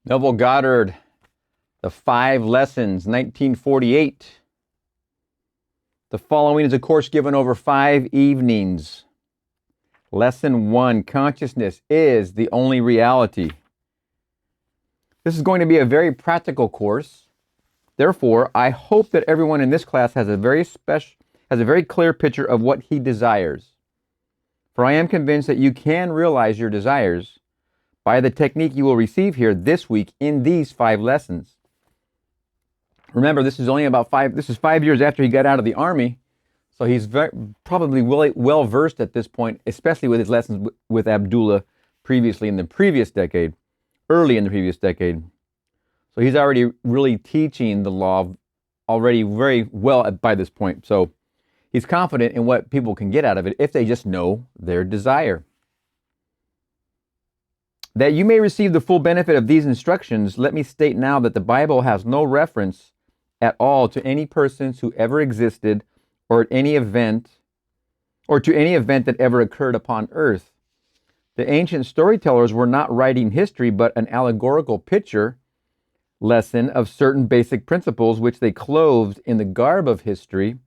Neville Goddard, The Five Lessons, 1948. The following is a course given over 5 evenings. Lesson 1, consciousness is the only reality. This is going to be a very practical course. Therefore, I hope that everyone in this class has a very clear picture of what he desires. For I am convinced that you can realize your desires by the technique you will receive here this week in these 5 lessons. Remember, this is 5 years after he got out of the army, so he's probably well versed at this point, especially with his lessons with Abdullah early in the previous decade. So he's already really teaching the law already very well by this point. So he's confident in what people can get out of it if they just know their desire. That you may receive the full benefit of these instructions, let me state now that the Bible has no reference at all to any persons who ever existed or to any event that ever occurred upon earth. The ancient storytellers were not writing history, but an allegorical picture lesson of certain basic principles which they clothed in the garb of history,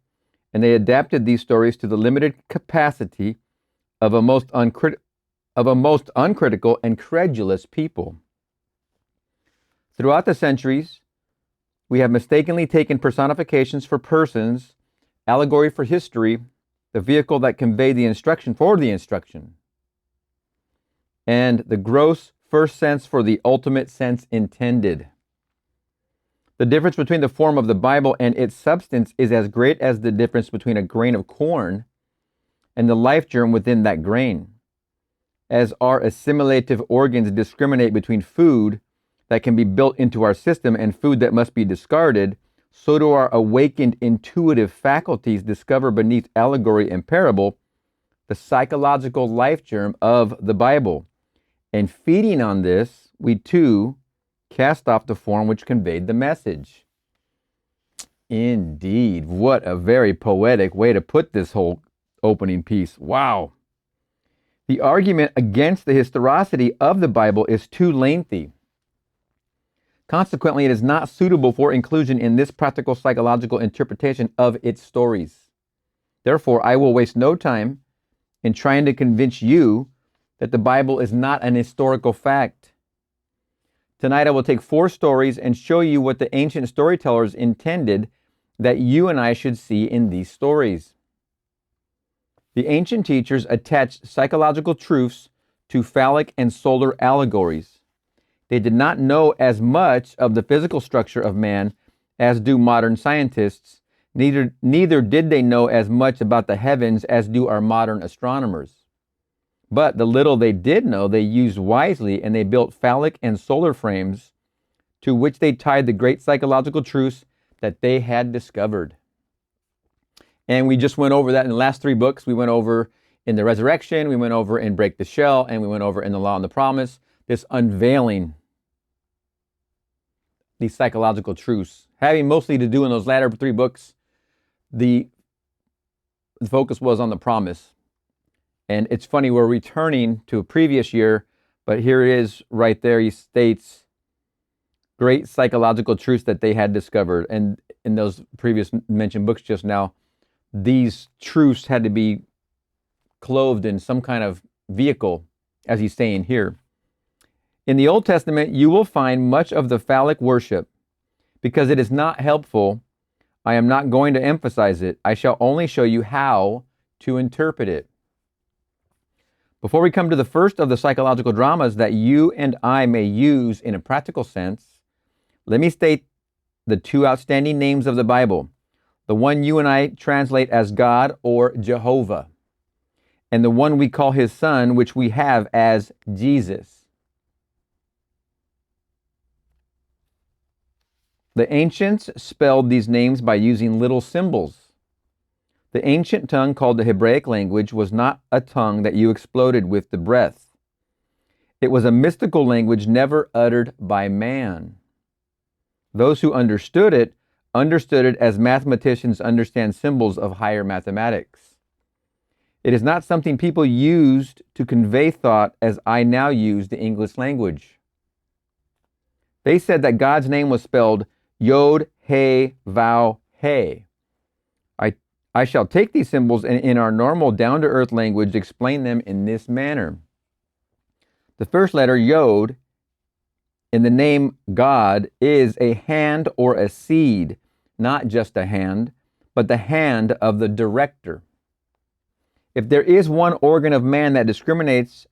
and they adapted these stories to the limited capacity of a most uncritical and credulous people. Throughout the centuries, we have mistakenly taken personifications for persons, allegory for history, the vehicle that conveyed the instruction for the instruction, and the gross first sense for the ultimate sense intended. The difference between the form of the Bible and its substance is as great as the difference between a grain of corn and the life germ within that grain. As our assimilative organs discriminate between food that can be built into our system and food that must be discarded, so do our awakened intuitive faculties discover beneath allegory and parable the psychological life germ of the Bible. And feeding on this, we too cast off the form which conveyed the message. Indeed, what a very poetic way to put this whole opening piece. Wow. The argument against the historicity of the Bible is too lengthy. Consequently, it is not suitable for inclusion in this practical psychological interpretation of its stories. Therefore, I will waste no time in trying to convince you that the Bible is not an historical fact. Tonight, I will take 4 stories and show you what the ancient storytellers intended that you and I should see in these stories. The ancient teachers attached psychological truths to phallic and solar allegories. They did not know as much of the physical structure of man as do modern scientists. Neither did they know as much about the heavens as do our modern astronomers. But the little they did know, they used wisely, and they built phallic and solar frames to which they tied the great psychological truths that they had discovered. And we just went over that in the last 3 books. We went over in the Resurrection, we went over in Break the Shell, and we went over in the Law and the Promise, this unveiling these psychological truths. Having mostly to do in those latter 3 books, the focus was on the promise. And it's funny, we're returning to a previous year, but here it is right there. He states great psychological truths that they had discovered. And in those previous mentioned books just now, these truths had to be clothed in some kind of vehicle, as he's saying here. In the Old Testament, you will find much of the phallic worship. Because it is not helpful, I am not going to emphasize it. I shall only show you how to interpret it. Before we come to the first of the psychological dramas that you and I may use in a practical sense, let me state the 2 outstanding names of the Bible. The one you and I translate as God or Jehovah, and the one we call his son, which we have as Jesus. The ancients spelled these names by using little symbols. The ancient tongue called the Hebraic language was not a tongue that you exploded with the breath. It was a mystical language never uttered by man. Those who understood it as mathematicians understand symbols of higher mathematics. It is not something people used to convey thought as I now use the English language. They said that God's name was spelled Yod, He, Vav, He. I shall take these symbols and in our normal down-to-earth language explain them in this manner. The first letter, Yod, in the name God, is a hand or a seed, not just a hand, but the hand of the director. If there is one organ of man that discriminates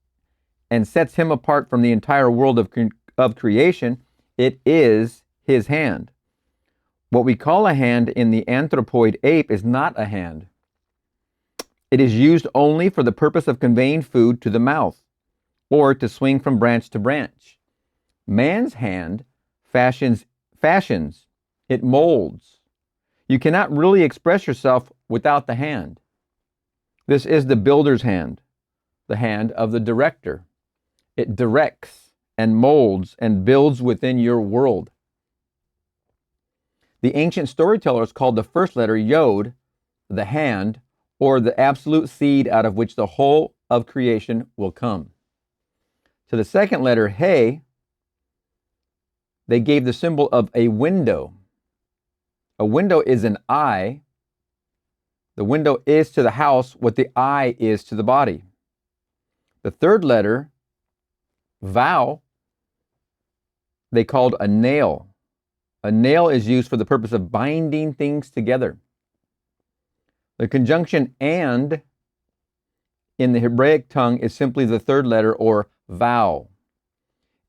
and sets him apart from the entire world of creation, it is his hand. What we call a hand in the anthropoid ape is not a hand. It is used only for the purpose of conveying food to the mouth or to swing from branch to branch. Man's hand fashions, it molds. You cannot really express yourself without the hand. This is the builder's hand, the hand of the director. It directs and molds and builds within your world. The ancient storytellers called the first letter Yod, the hand, or the absolute seed out of which the whole of creation will come. To the second letter, He, they gave the symbol of a window. A window is an eye. The window is to the house what the eye is to the body. The third letter, Vav, they called a nail. A nail is used for the purpose of binding things together. The conjunction and in the Hebraic tongue is simply the third letter, or vowel.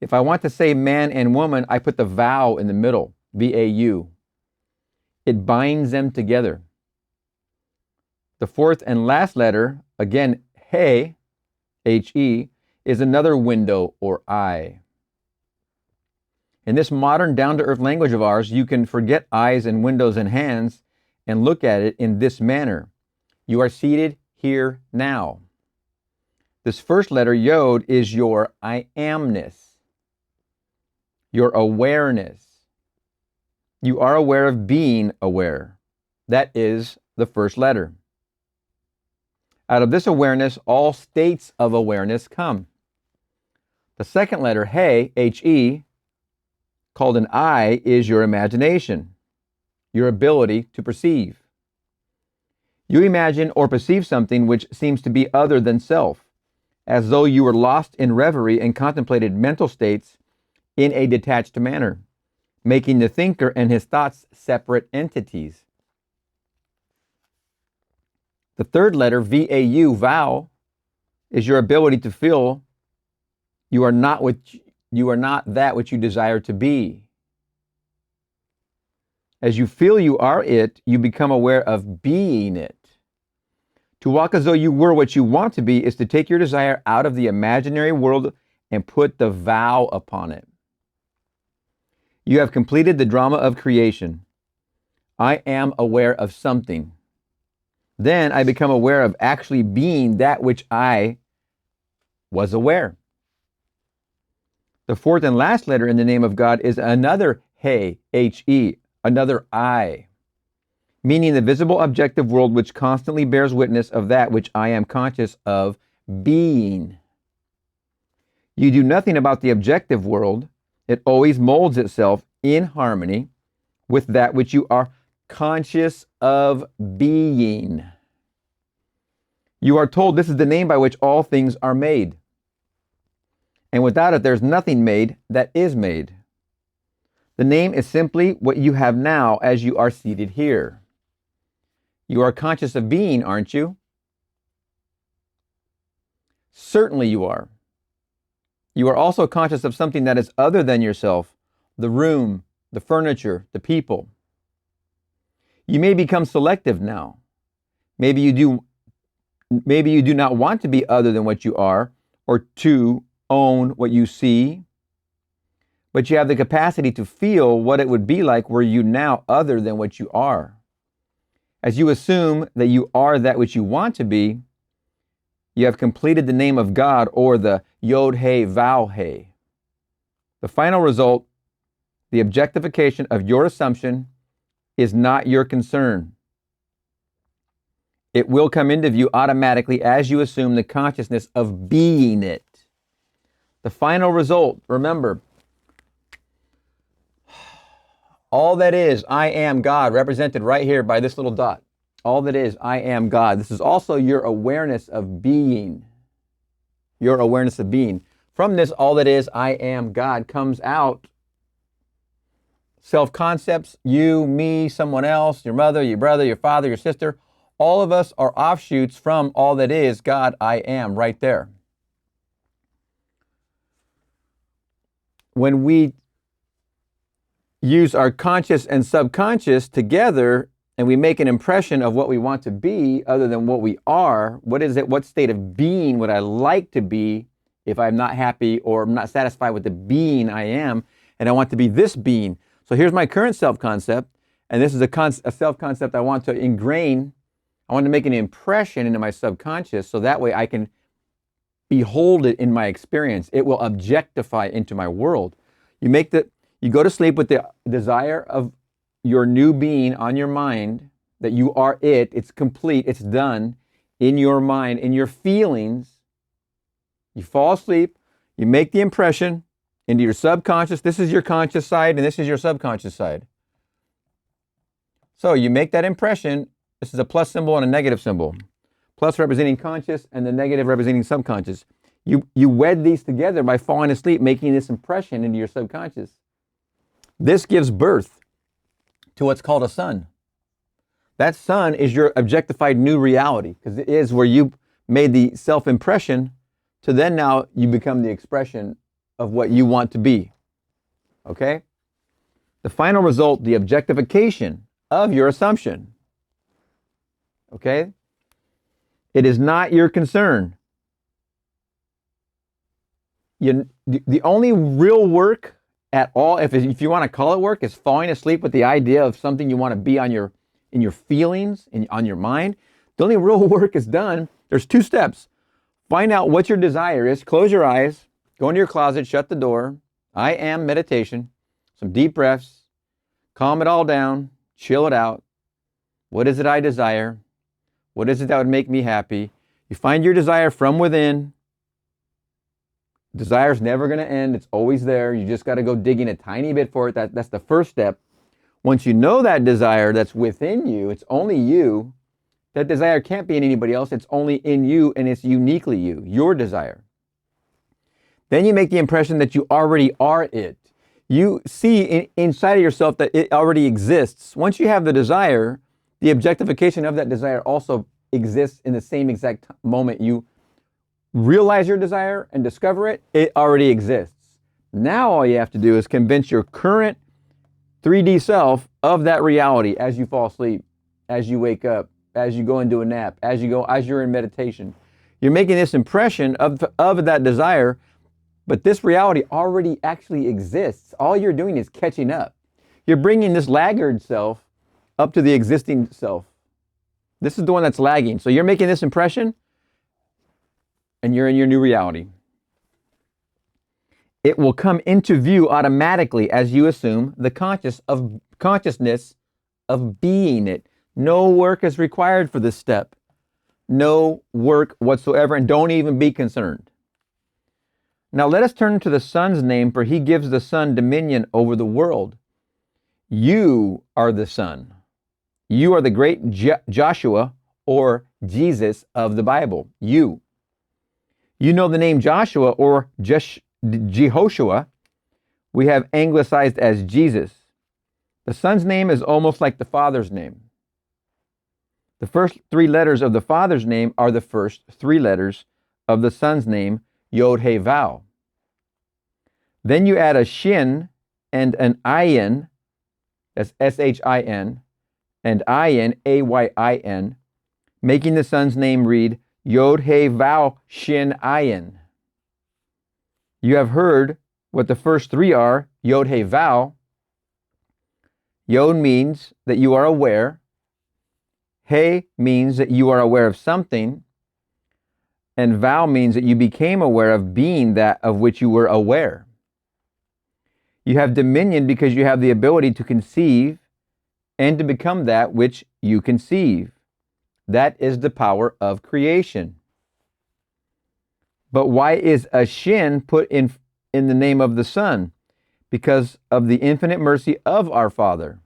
If I want to say man and woman, I put the vowel in the middle, V-A-U. It binds them together. The fourth and last letter, again, He, H-E, is another window or eye. In this modern down-to-earth language of ours, you can forget eyes and windows and hands and look at it in this manner. You are seated here now. This first letter, Yod, is your I amness, your awareness. You are aware of being aware. That is the first letter. Out of this awareness, all states of awareness come. The second letter, He, H-E, called an I, is your imagination, your ability to perceive. You imagine or perceive something which seems to be other than self, as though you were lost in reverie and contemplated mental states in a detached manner, making the thinker and his thoughts separate entities. The third letter, V-A-U, vow, is your ability to feel you are not that which you desire to be. As you feel you are it, you become aware of being it. To walk as though you were what you want to be is to take your desire out of the imaginary world and put the vow upon it. You have completed the drama of creation. I am aware of something. Then I become aware of actually being that which I was aware. The fourth and last letter in the name of God is another He, H-E, another I, meaning the visible objective world which constantly bears witness of that which I am conscious of being. You do nothing about the objective world. It always molds itself in harmony with that which you are conscious of being. You are told this is the name by which all things are made. And without it, there's nothing made that is made. The name is simply what you have now as you are seated here. You are conscious of being, aren't you? Certainly you are. You are also conscious of something that is other than yourself, the room, the furniture, the people. You may become selective now. Maybe you do not want to be other than what you are, or to own what you see, but you have the capacity to feel what it would be like were you now other than what you are. As you assume that you are that which you want to be, you have completed the name of God, or the Yod He Vav He. The final result, the objectification of your assumption, is not your concern. It will come into view automatically as you assume the consciousness of being it. The final result, remember, All that is, I am God, represented right here by this little dot. All that is, I am God. This is also your awareness of being. Your awareness of being. From this, all that is, I am God, comes out self-concepts, you, me, someone else, your mother, your brother, your father, your sister. All of us are offshoots from all that is, God, I am, right there. When we use our conscious and subconscious together and we make an impression of what we want to be other than what we are, what is it? What state of being would I like to be if I'm not happy or I'm not satisfied with the being I am, and I want to be this being? So here's my current self-concept, and this is a self-concept I want to ingrain. I want to make an impression into my subconscious so that way I can behold it in my experience. It will objectify into my world. You go to sleep with the desire of your new being on your mind, that you are it, it's complete, it's done in your mind, in your feelings. You fall asleep, you make the impression into your subconscious. This is your conscious side and this is your subconscious side. So you make that impression. This is a plus symbol and a negative symbol. Plus representing conscious and the negative representing subconscious. You wed these together by falling asleep, making this impression into your subconscious. This gives birth to what's called a sun. That sun is your objectified new reality, because it is where you made the self-impression to then now you become the expression of what you want to be. Okay? The final result, the objectification of your assumption. Okay? It is not your concern. The only real work at all, if you want to call it work, is falling asleep with the idea of something you want to be in your feelings, on your mind. The only real work is done. There's 2 steps. Find out what your desire is. Close your eyes. Go into your closet. Shut the door. I am meditation. Some deep breaths. Calm it all down. Chill it out. What is it I desire? What is it that would make me happy? You find your desire from within. Desire's never going to end. It's always there. You just got to go digging a tiny bit for it. That's the first step. Once you know that desire that's within you, it's only you. That desire can't be in anybody else. It's only in you, and it's uniquely you, your desire. Then you make the impression that you already are it. You see inside of yourself that it already exists. Once you have the desire, the objectification of that desire also exists in the same exact moment you realize your desire and discover it. It already exists. Now all you have to do is convince your current 3D self of that reality as you fall asleep, as you wake up, as you go into a nap, as you're in meditation. You're making this impression of that desire, but this reality already actually exists. All you're doing is catching up. You're bringing this laggard self up to the existing self. This is the one that's lagging. So you're making this impression, and you're in your new reality. It will come into view automatically as you assume the consciousness of being it. No work is required for this step. No work whatsoever, and don't even be concerned. Now let us turn to the Son's name, for he gives the Son dominion over the world. You are the Son. You are the great Joshua, or Jesus of the Bible. You know the name Joshua or Jehoshua. We have anglicized as Jesus. The Son's name is almost like the Father's name. The first 3 letters of the Father's name are the first 3 letters of the Son's name, Yod He Vav. Then you add a shin and an ayin, that's S-H-I-N, and ayin, A-Y-I-N, making the Son's name read Yod He Vav Shin Ayin. You have heard what the first 3 are, Yod He Vav. Yod means that you are aware. He means that you are aware of something. And Vav means that you became aware of being that of which you were aware. You have dominion because you have the ability to conceive and to become that which you conceive. That is the power of creation. But why is a shin put in the name of the Son? because of the infinite mercy of our Father.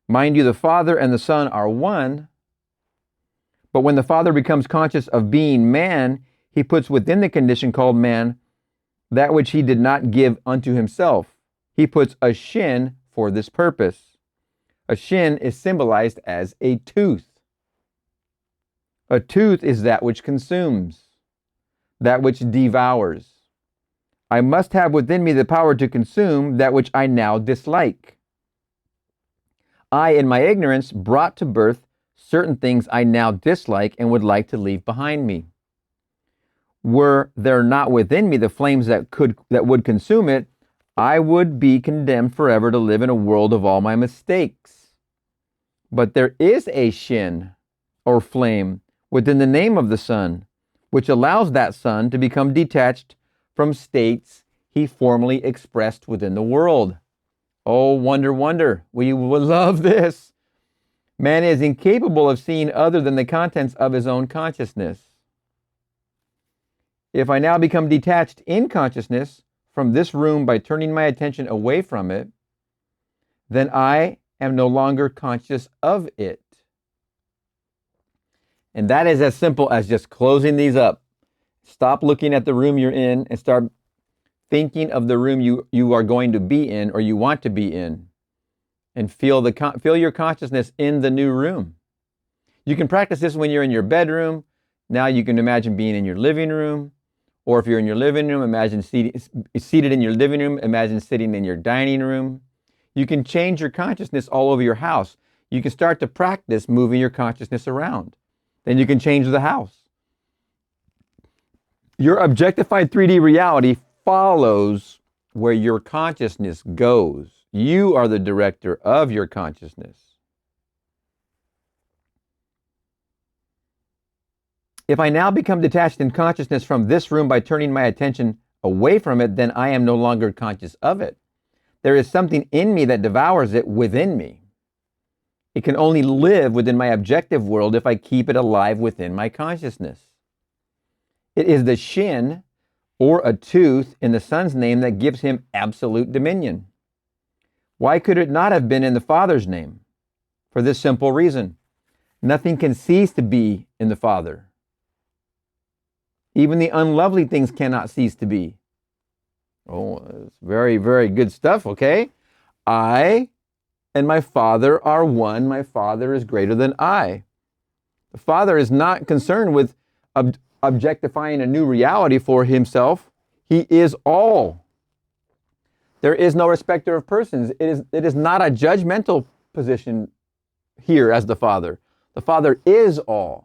Mind you, the Father and the Son are one, but when the Father becomes conscious of being man, he puts within the condition called man that which he did not give unto himself. He puts a shin for this purpose. A shin is symbolized as a tooth. A tooth is that which consumes, that which devours. I must have within me the power to consume that which I now dislike. I, in my ignorance, brought to birth certain things I now dislike and would like to leave behind me. Were there not within me the flames that would consume it, I would be condemned forever to live in a world of all my mistakes. But there is a shin, or flame, within the name of the Son, which allows that Son to become detached from states he formerly expressed within the world. Oh, wonder, wonder. We would love this. Man is incapable of seeing other than the contents of his own consciousness. If I now become detached in consciousness from this room by turning my attention away from it, then I am no longer conscious of it. And that is as simple as just closing these up. Stop looking at the room you're in and start thinking of the room you are going to be in or you want to be in. And feel your consciousness in the new room. You can practice this when you're in your bedroom. Now you can imagine being in your living room. Or if you're in your living room, imagine seated in your living room. Imagine sitting in your dining room. You can change your consciousness all over your house. You can start to practice moving your consciousness around. Then you can change the house. Your objectified 3D reality follows where your consciousness goes. You are the director of your consciousness. If I now become detached in consciousness from this room by turning my attention away from it, then I am no longer conscious of it. There is something in me that devours it within me. It can only live within my objective world if I keep it alive within my consciousness. It is the shin, or a tooth, in the Son's name that gives him absolute dominion. Why could it not have been in the Father's name? For this simple reason: nothing can cease to be in the Father. Even the unlovely things cannot cease to be. Oh, it's very, very good stuff, okay? I and my Father are one. My Father is greater than I. The Father is not concerned with objectifying a new reality for himself. He is all. There is no respecter of persons. It is not a judgmental position here as the Father. The Father is all.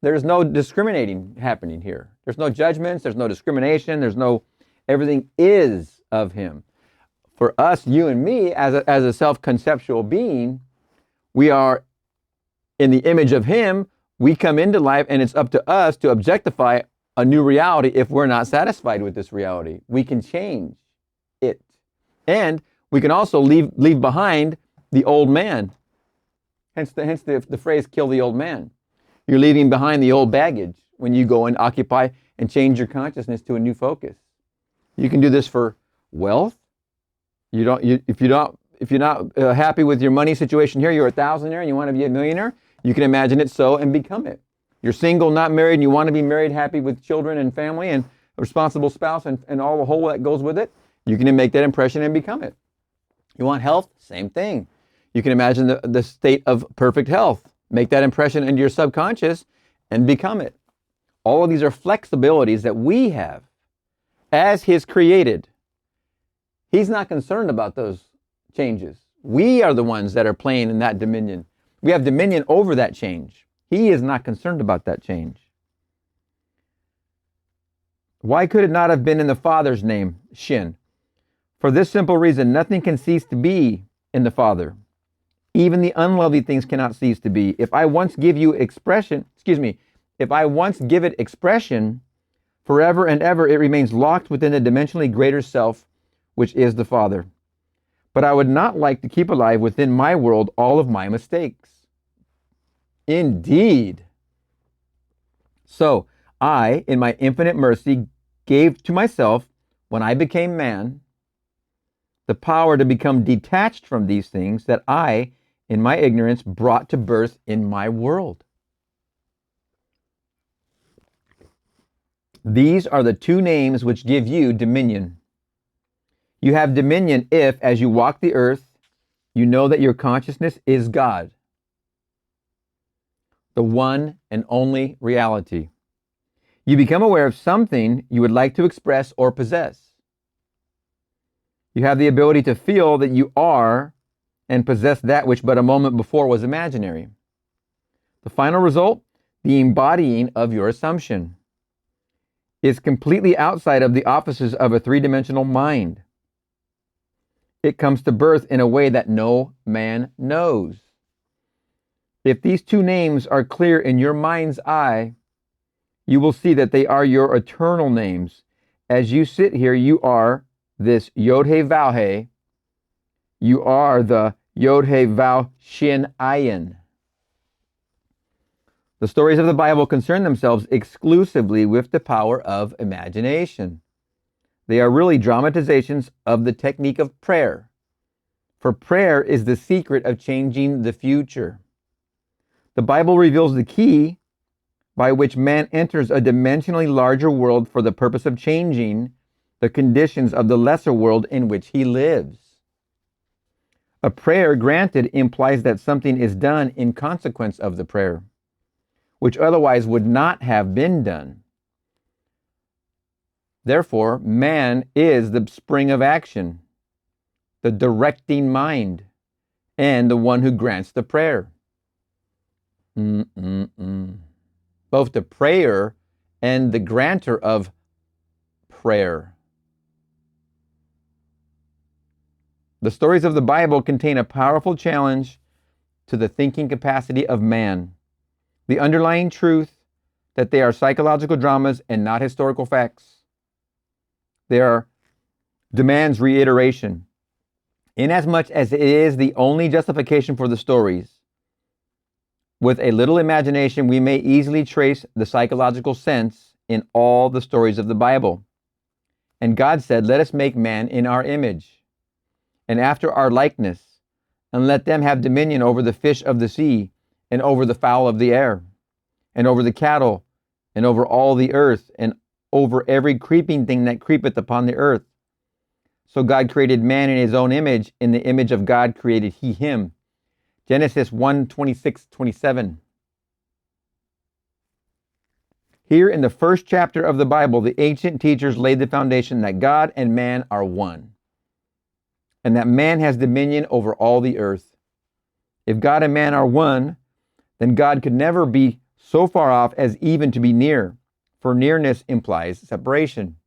There's no discriminating happening here. There's no judgments. There's no discrimination. Everything is of him. For us, you and me, as a self-conceptual being, we are in the image of him. We come into life, and it's up to us to objectify a new reality if we're not satisfied with this reality. We can change it. And we can also leave behind the old man. Hence the phrase, kill the old man. You're leaving behind the old baggage when you go and occupy and change your consciousness to a new focus. You can do this for wealth. If you're not happy with your money situation here, you're a thousandaire and you want to be a millionaire, you can imagine it so and become it. You're single, not married, and you want to be married, happy with children and family and a responsible spouse and all the whole that goes with it. You can make that impression and become it. You want health? Same thing. You can imagine the state of perfect health. Make that impression into your subconscious and become it. All of these are flexibilities that we have as his created. He's not concerned about those changes. We are the ones that are playing in that dominion. We have dominion over that change. He is not concerned about that change. Why could it not have been in the Father's name, Shin? For this simple reason: nothing can cease to be in the Father. Even the unlovely things cannot cease to be. If I once give it expression, forever and ever it remains locked within the dimensionally greater self, which is the Father. But I would not like to keep alive within my world all of my mistakes. Indeed. So I, in my infinite mercy, gave to myself, when I became man, the power to become detached from these things that I, in my ignorance, brought to birth in my world. These are the two names which give you dominion. You have dominion if, as you walk the earth, you know that your consciousness is God, the one and only reality. You become aware of something you would like to express or possess. You have the ability to feel that you are and possess that which but a moment before was imaginary. The final result, the embodying of your assumption, is completely outside of the offices of a three-dimensional mind. It comes to birth in a way that no man knows. If these two names are clear in your mind's eye, you will see that they are your eternal names. As you sit here, you are this Yod-He-Vav-He. You are the Yod-He-Vav-Shin-Ayin. The stories of the Bible concern themselves exclusively with the power of imagination. They are really dramatizations of the technique of prayer. For prayer is the secret of changing the future. The Bible reveals the key by which man enters a dimensionally larger world for the purpose of changing the conditions of the lesser world in which he lives. A prayer granted implies that something is done in consequence of the prayer, which otherwise would not have been done. Therefore, man is the spring of action, the directing mind, and the one who grants the prayer. Both the prayer and the grantor of prayer. The stories of the Bible contain a powerful challenge to the thinking capacity of man. The underlying truth that they are psychological dramas and not historical facts. There demands reiteration. Inasmuch as it is the only justification for the stories, with a little imagination, we may easily trace the psychological sense in all the stories of the Bible. And God said, "Let us make man in our image, and after our likeness, and let them have dominion over the fish of the sea, and over the fowl of the air, and over the cattle, and over all the earth, and over every creeping thing that creepeth upon the earth." So God created man in his own image. In the image of God created he him. Genesis 1:26-27. Here in the first chapter of the Bible, the ancient teachers laid the foundation that God and man are one, and that man has dominion over all the earth. If God and man are one, then God could never be so far off as even to be near, for nearness implies separation.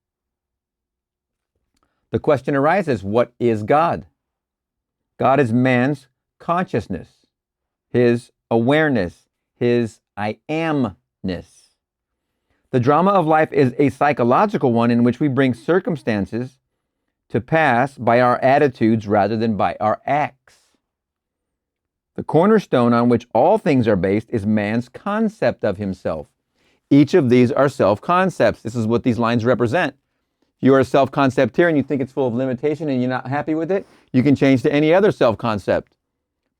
The question arises, what is God? God is man's consciousness, his awareness, his I amness. The drama of life is a psychological one in which we bring circumstances to pass by our attitudes rather than by our acts. The cornerstone on which all things are based is man's concept of himself. Each of these are self-concepts. This is what these lines represent. If you are a self-concept here and you think it's full of limitation and you're not happy with it, you can change to any other self-concept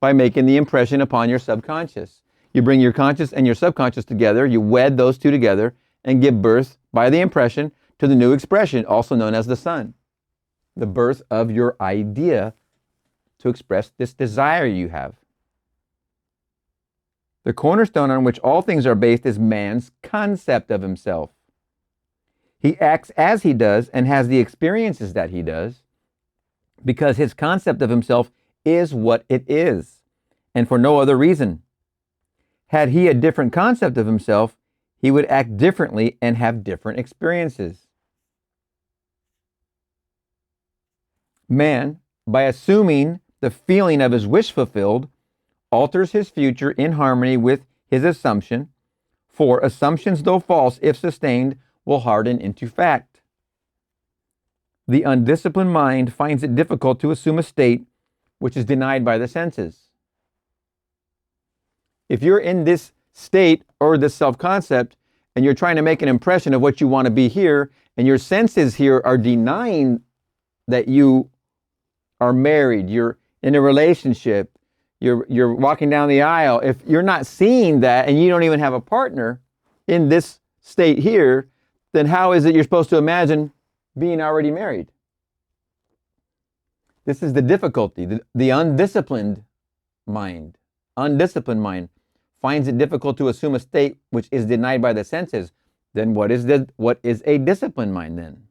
by making the impression upon your subconscious. You bring your conscious and your subconscious together, you wed those two together, and give birth by the impression to the new expression, also known as the son. The birth of your idea to express this desire you have. The cornerstone on which all things are based is man's concept of himself. He acts as he does and has the experiences that he does because his concept of himself is what it is, and for no other reason. Had he a different concept of himself, he would act differently and have different experiences. Man, by assuming the feeling of his wish fulfilled, alters his future in harmony with his assumption, for assumptions, though false, if sustained, will harden into fact. The undisciplined mind finds it difficult to assume a state which is denied by the senses. If you're in this state or this self-concept and you're trying to make an impression of what you want to be here, and your senses here are denying that you are married, you're in a relationship, you're walking down the aisle, if you're not seeing that and you don't even have a partner in this state here, then how is it you're supposed to imagine being already married? This is the difficulty. The undisciplined mind finds it difficult to assume a state which is denied by the senses. Then what is a disciplined mind then?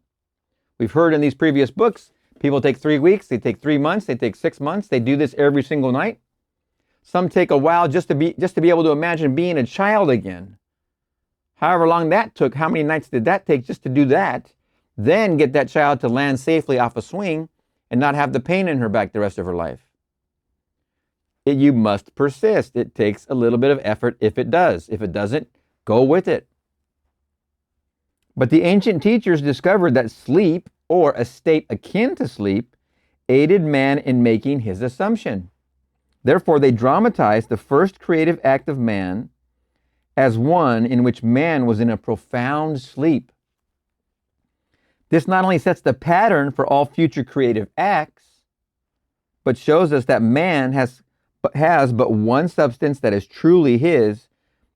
We've heard in these previous books, people take 3 weeks, they take 3 months, they take 6 months, they do this every single night. Some take a while just to be able to imagine being a child again. However long that took, how many nights did that take just to do that? Then get that child to land safely off a swing and not have the pain in her back the rest of her life. You must persist. It takes a little bit of effort if it does. If it doesn't, go with it. But the ancient teachers discovered that sleep, or a state akin to sleep, aided man in making his assumption. Therefore, they dramatized the first creative act of man as one in which man was in a profound sleep. This not only sets the pattern for all future creative acts, but shows us that man has but one substance that is truly his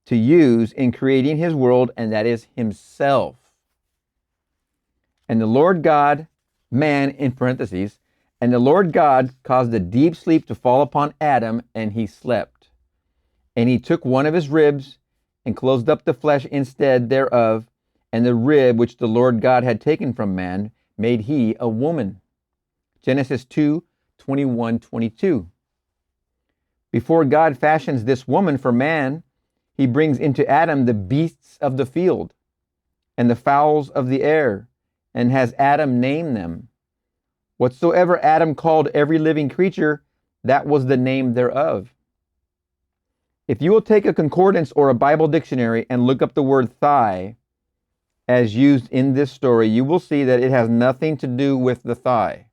to use in creating his world, and that is himself. And the Lord God, man in parentheses, and the Lord God caused a deep sleep to fall upon Adam, and he slept. And he took one of his ribs and closed up the flesh instead thereof, and the rib which the Lord God had taken from man made he a woman. Genesis 2:21-22. Before God fashions this woman for man, he brings into Adam the beasts of the field and the fowls of the air, and has Adam name them. Whatsoever Adam called every living creature, that was the name thereof. If you will take a concordance or a Bible dictionary and look up the word thigh as used in this story, you will see that it has nothing to do with the thigh.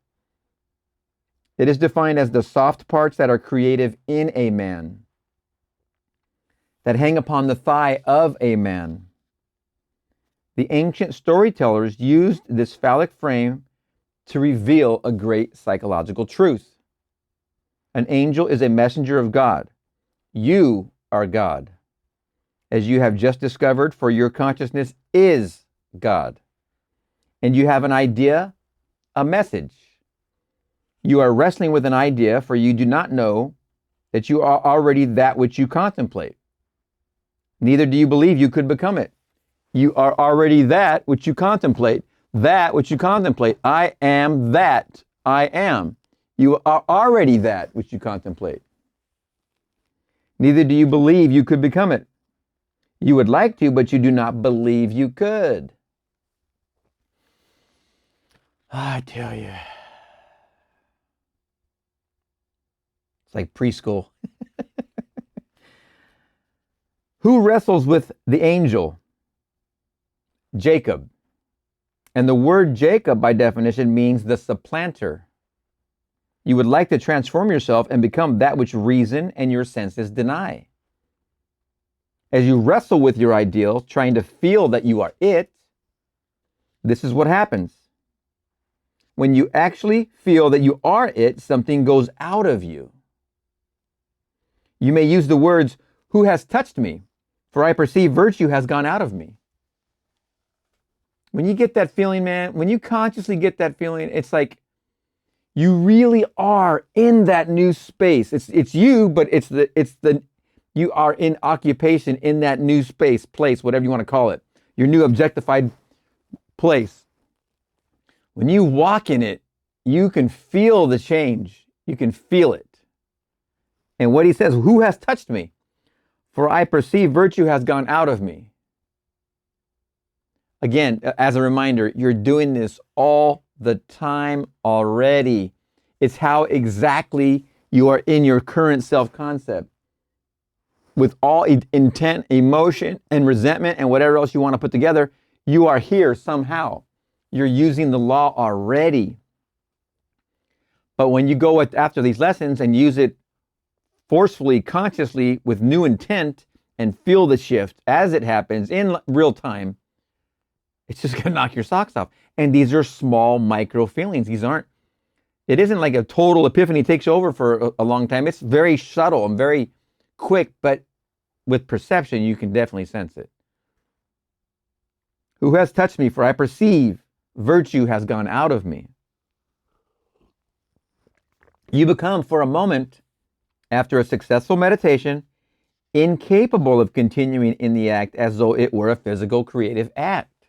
It is defined as the soft parts that are creative in a man, that hang upon the thigh of a man. The ancient storytellers used this phallic frame to reveal a great psychological truth. An angel is a messenger of God. You are God, as you have just discovered, for your consciousness is God. And you have an idea, a message. You are wrestling with an idea, for you do not know that you are already that which you contemplate. Neither do you believe you could become it. You are already that which you contemplate. That which you contemplate. I am that I am. You are already that which you contemplate. Neither do you believe you could become it. You would like to, but you do not believe you could. I tell you. It's like preschool. Who wrestles with the angel? Jacob. And the word Jacob, by definition, means the supplanter. You would like to transform yourself and become that which reason and your senses deny. As you wrestle with your ideal, trying to feel that you are it, this is what happens. When you actually feel that you are it, something goes out of you. You may use the words, "Who has touched me? For I perceive virtue has gone out of me." When you get that feeling, man, when you consciously get that feeling, it's like you really are in that new space. It's you, but it's the you are in occupation in that new space, place, whatever you want to call it. Your new objectified place. When you walk in it, you can feel the change. You can feel it. And what he says, "Who has touched me? For I perceive virtue has gone out of me." Again, as a reminder, you're doing this all the time already. It's how exactly you are in your current self-concept. With all intent, emotion, and resentment, and whatever else you want to put together, you are here somehow. You're using the law already. But when you go after these lessons and use it forcefully, consciously, with new intent, and feel the shift as it happens in real time, it's just going to knock your socks off. And these are small micro feelings. These aren't, It isn't like a total epiphany takes over for a long time. It's very subtle and very quick, but with perception, you can definitely sense it. Who has touched me? For I perceive virtue has gone out of me. You become, for a moment, after a successful meditation, incapable of continuing in the act as though it were a physical creative act.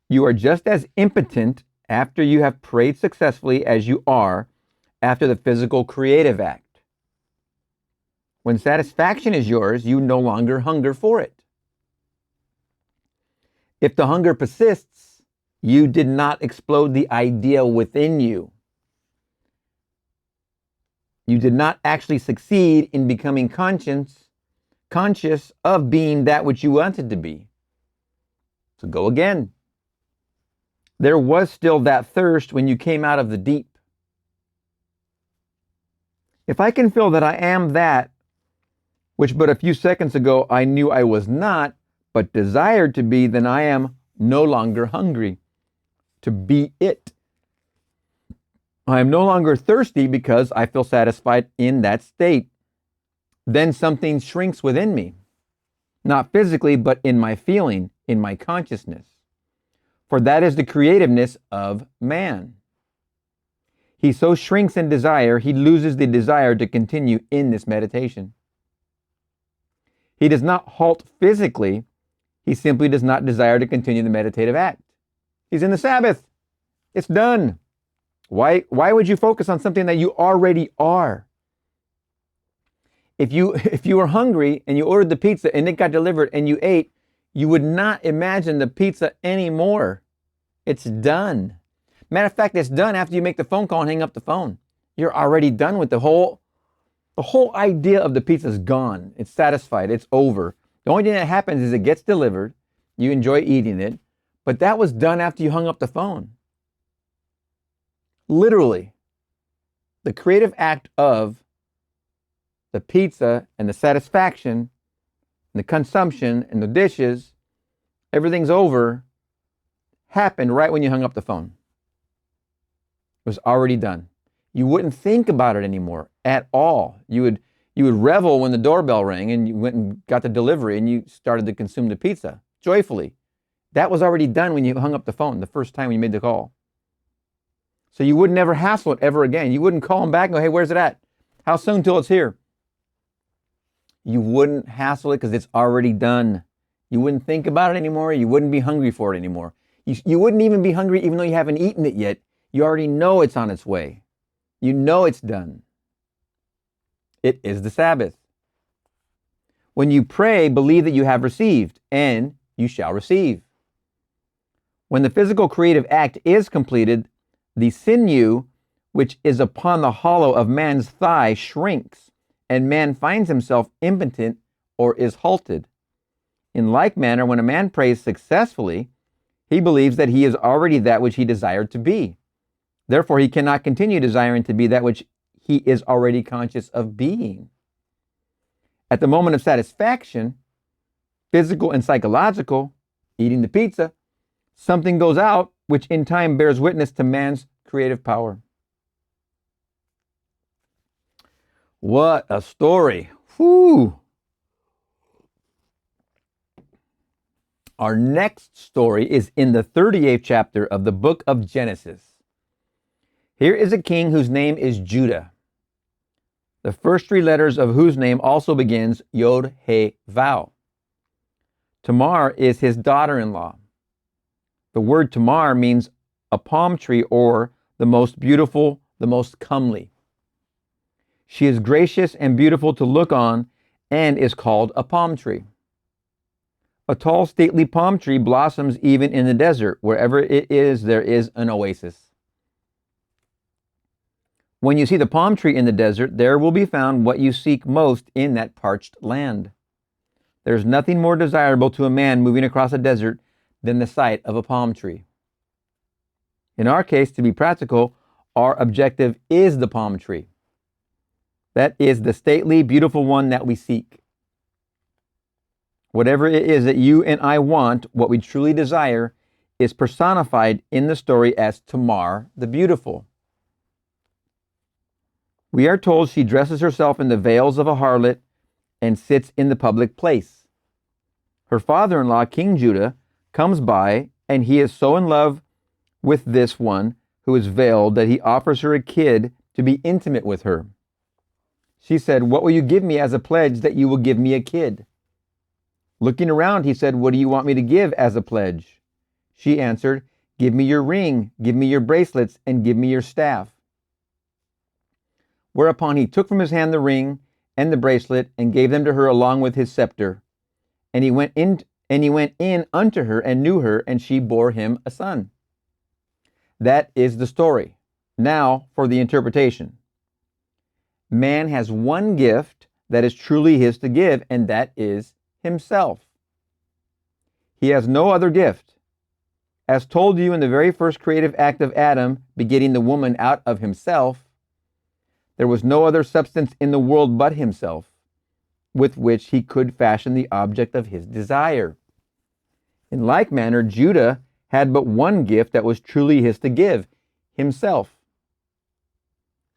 You are just as impotent after you have prayed successfully as you are after the physical creative act. When satisfaction is yours, you no longer hunger for it. If the hunger persists, you did not explode the idea within you. You did not actually succeed in becoming conscious of being that which you wanted to be. So go again. There was still that thirst when you came out of the deep. If I can feel that I am that which but a few seconds ago I knew I was not, but desired to be, then I am no longer hungry to be it. I am no longer thirsty because I feel satisfied in that state. Then something shrinks within me, not physically, but in my feeling, in my consciousness. For that is the creativeness of man. He so shrinks in desire, he loses the desire to continue in this meditation. He does not halt physically, he simply does not desire to continue the meditative act. He's in the Sabbath. It's done. Why would you focus on something that you already are? If you were hungry and you ordered the pizza and it got delivered and you ate, you would not imagine the pizza anymore. It's done. Matter of fact, it's done after you make the phone call and hang up the phone. You're already done with the whole idea of the pizza is gone. It's satisfied. It's over. The only thing that happens is it gets delivered. You enjoy eating it, but that was done after you hung up the phone. Literally, the creative act of the pizza and the satisfaction and the consumption and the dishes, everything's over, happened right when you hung up the phone. It was already done. You wouldn't think about it anymore at all. You would revel when the doorbell rang and you went and got the delivery and you started to consume the pizza joyfully. That was already done when you hung up the phone the first time when you made the call. So you would never hassle it ever again. You wouldn't call them back and go, hey, where's it at? How soon till it's here? You wouldn't hassle it because it's already done. You wouldn't think about it anymore. You wouldn't be hungry for it anymore. You wouldn't even be hungry even though you haven't eaten it yet. You already know it's on its way. You know it's done. It is the Sabbath. When you pray, believe that you have received, and you shall receive. When the physical creative act is completed, the sinew which is upon the hollow of man's thigh shrinks, and man finds himself impotent or is halted. In like manner, when a man prays successfully, he believes that he is already that which he desired to be. Therefore, he cannot continue desiring to be that which he is already conscious of being. At the moment of satisfaction, physical and psychological, eating the pizza, something goes out which in time bears witness to man's creative power. What a story. Whew. Our next story is in the 38th chapter of the book of Genesis. Here is a king whose name is Judah, the first three letters of whose name also begins Yod, He, Vav. Tamar is his daughter-in-law. The word Tamar means a palm tree or the most beautiful, the most comely. She is gracious and beautiful to look on and is called a palm tree. A tall, stately palm tree blossoms even in the desert. Wherever it is, there is an oasis. When you see the palm tree in the desert, there will be found what you seek most in that parched land. There is nothing more desirable to a man moving across a desert than the sight of a palm tree. In our case, to be practical, our objective is the palm tree. That is the stately, beautiful one that we seek. Whatever it is that you and I want, what we truly desire, is personified in the story as Tamar the beautiful. We are told she dresses herself in the veils of a harlot and sits in the public place. Her father-in-law, King Judah, comes by, and he is so in love with this one who is veiled that he offers her a kid to be intimate with her. She said, "What will you give me as a pledge that you will give me a kid?" Looking around, he said, "What do you want me to give as a pledge?" She answered, "Give me your ring, give me your bracelets, and give me your staff." Whereupon he took from his hand the ring and the bracelet and gave them to her along with his scepter. And he went in unto her and knew her, and she bore him a son. That is the story. Now for the interpretation. Man has one gift that is truly his to give, and that is himself. He has no other gift. As told you in the very first creative act of Adam, begetting the woman out of himself, there was no other substance in the world but himself, with which he could fashion the object of his desire. In like manner, Judah had but one gift that was truly his to give, himself.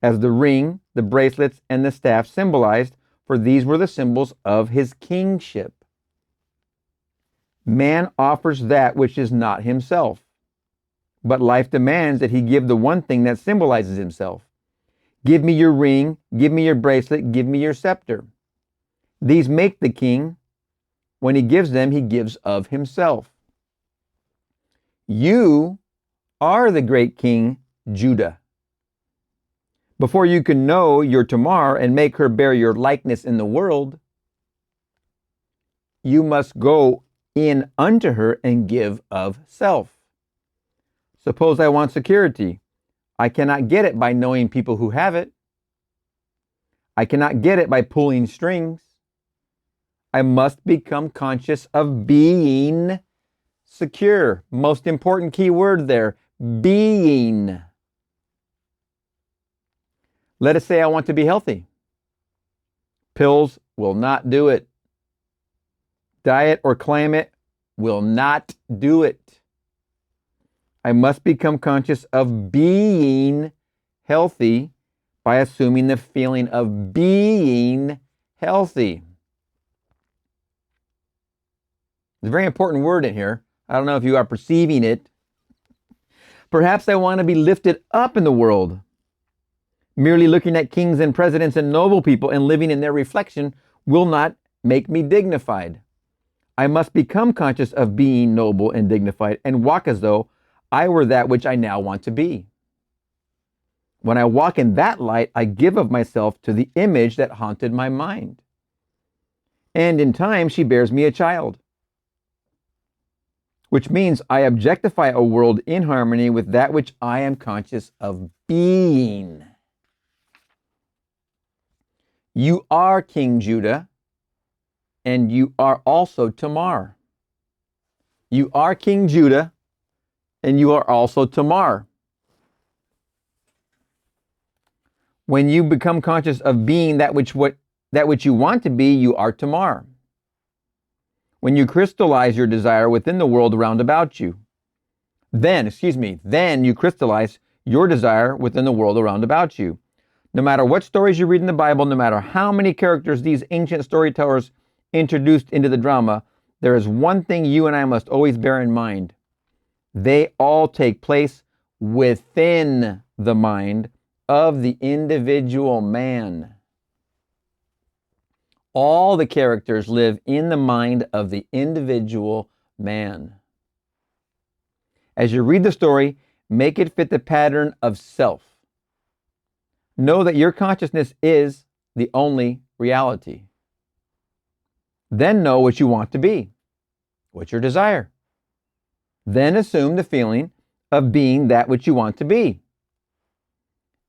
As the ring, the bracelets, and the staff symbolized, for these were the symbols of his kingship. Man offers that which is not himself, but life demands that he give the one thing that symbolizes himself. Give me your ring, give me your bracelet, give me your scepter. These make the king. When he gives them, he gives of himself. You are the great king, Judah. Before you can know your Tamar and make her bear your likeness in the world, you must go in unto her and give of self. Suppose I want security. I cannot get it by knowing people who have it. I cannot get it by pulling strings. I must become conscious of being secure. Most important key word there, being. Let us say I want to be healthy. Pills will not do it. Diet or climate will not do it. I must become conscious of being healthy by assuming the feeling of being healthy. It's a very important word in here. I don't know if you are perceiving it. Perhaps I want to be lifted up in the world. Merely looking at kings and presidents and noble people and living in their reflection will not make me dignified. I must become conscious of being noble and dignified and walk as though I were that which I now want to be. When I walk in that light, I give of myself to the image that haunted my mind. And in time, she bears me a child, which means I objectify a world in harmony with that which I am conscious of being. You are King Judah, and you are also Tamar. You are King Judah, and you are also Tamar. When you become conscious of being that which you want to be, you are Tamar. When you crystallize your desire within the world round about you, then you crystallize your desire within the world around about you. No matter what stories you read in the Bible, no matter how many characters these ancient storytellers introduced into the drama, there is one thing you and I must always bear in mind. They all take place within the mind of the individual man. All the characters live in the mind of the individual man. As you read the story, make it fit the pattern of self. Know that your consciousness is the only reality. Then know what you want to be. What's your desire? Then assume the feeling of being that which you want to be.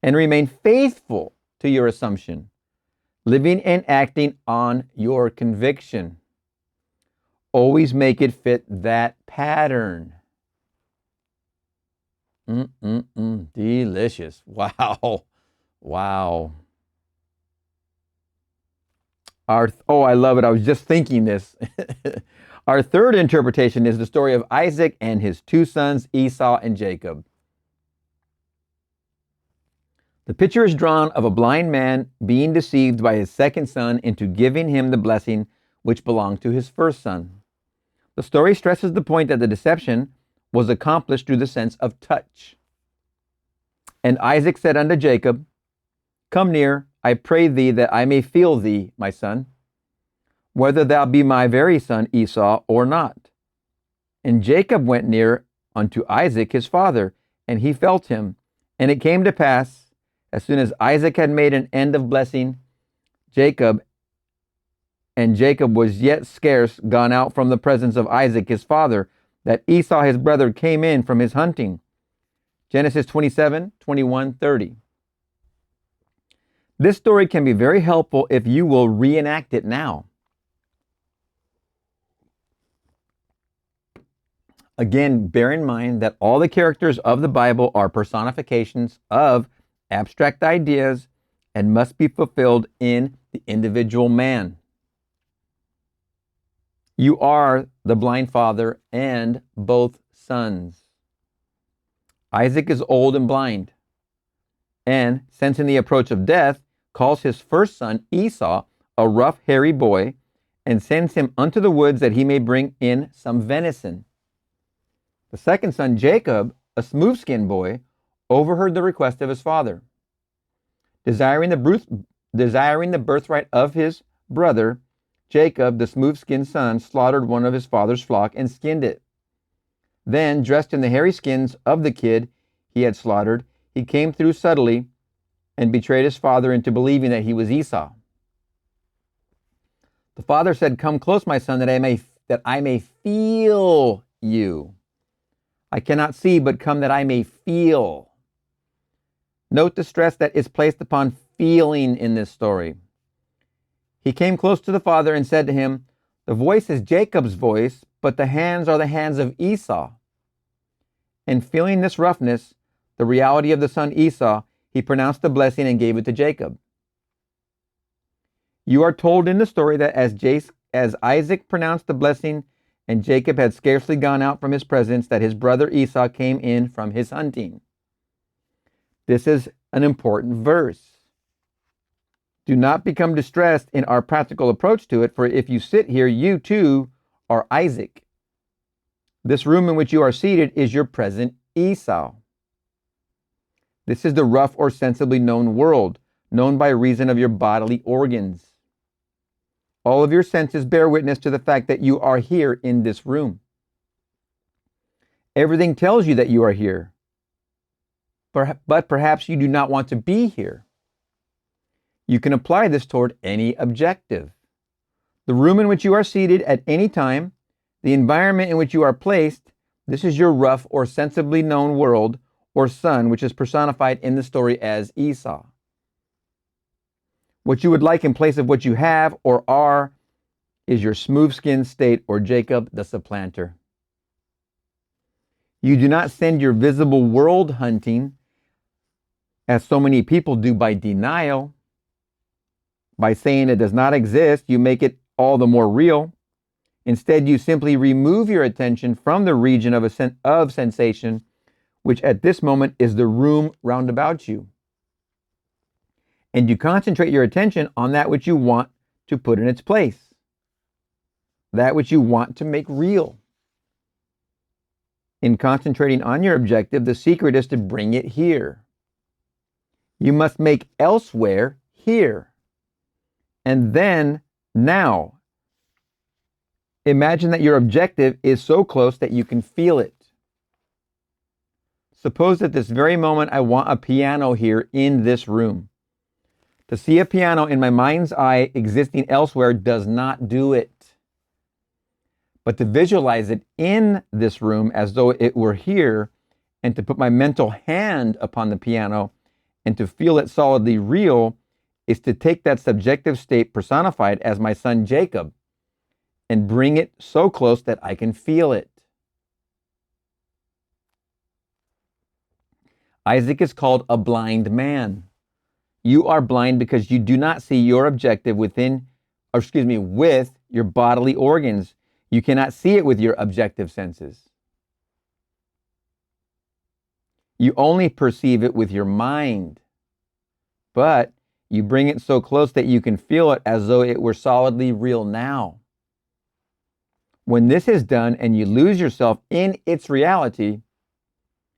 And remain faithful to your assumption, living and acting on your conviction. Always make it fit that pattern. Delicious. Wow. Wow. I love it. I was just thinking this. Our third interpretation is the story of Isaac and his two sons, Esau and Jacob. The picture is drawn of a blind man being deceived by his second son into giving him the blessing which belonged to his first son. The story stresses the point that the deception was accomplished through the sense of touch. And Isaac said unto Jacob, Come near, I pray thee, that I may feel thee, my son, whether thou be my very son Esau or not. And Jacob went near unto Isaac his father, and he felt him. And it came to pass, as soon as Isaac had made an end of blessing Jacob, and Jacob was yet scarce gone out from the presence of Isaac his father, that Esau his brother came in from his hunting. Genesis 27, 21, 30. This story can be very helpful if you will reenact it now. Again, bear in mind that all the characters of the Bible are personifications of abstract ideas and must be fulfilled in the individual man. You are the blind father and both sons. Isaac is old and blind, and, sensing the approach of death, calls his first son Esau a rough, hairy boy, and sends him unto the woods that he may bring in some venison. The second son, Jacob, a smooth-skinned boy, overheard the request of his father. Desiring the birthright of his brother, Jacob, the smooth-skinned son, slaughtered one of his father's flock and skinned it. Then, dressed in the hairy skins of the kid he had slaughtered, he came through subtly and betrayed his father into believing that he was Esau. The father said, Come close, my son, that I may feel you. I cannot see, but come that I may feel. Note the stress that is placed upon feeling in this story. He came close to the father and said to him, The voice is Jacob's voice, but the hands are the hands of Esau. And feeling this roughness, the reality of the son Esau, he pronounced the blessing and gave it to Jacob. You are told in the story that as Isaac pronounced the blessing and Jacob had scarcely gone out from his presence, that his brother Esau came in from his hunting. This is an important verse. Do not become distressed in our practical approach to it, for if you sit here, you too are Isaac. This room in which you are seated is your present Esau. This is the rough or sensibly known world, known by reason of your bodily organs. All of your senses bear witness to the fact that you are here in this room. Everything tells you that you are here, but perhaps you do not want to be here. You can apply this toward any objective. The room in which you are seated at any time, the environment in which you are placed, this is your rough or sensibly known world or son, which is personified in the story as Esau. What you would like in place of what you have or are is your smooth-skinned state, or Jacob the supplanter. You do not send your visible world hunting, as so many people do, by denial. By saying it does not exist, you make it all the more real. Instead, you simply remove your attention from the region of sensation, which at this moment is the room round about you. And you concentrate your attention on that which you want to put in its place, that which you want to make real. In concentrating on your objective, the secret is to bring it here. You must make elsewhere here. And then, now, imagine that your objective is so close that you can feel it. Suppose at this very moment I want a piano here in this room. To see a piano in my mind's eye existing elsewhere does not do it. But to visualize it in this room as though it were here, and to put my mental hand upon the piano and to feel it solidly real, is to take that subjective state personified as my son Jacob and bring it so close that I can feel it. Isaac is called a blind man. You are blind because you do not see your objective with your bodily organs. You cannot see it with your objective senses. You only perceive it with your mind. but you bring it so close that you can feel it as though it were solidly real now. When this is done and you lose yourself in its reality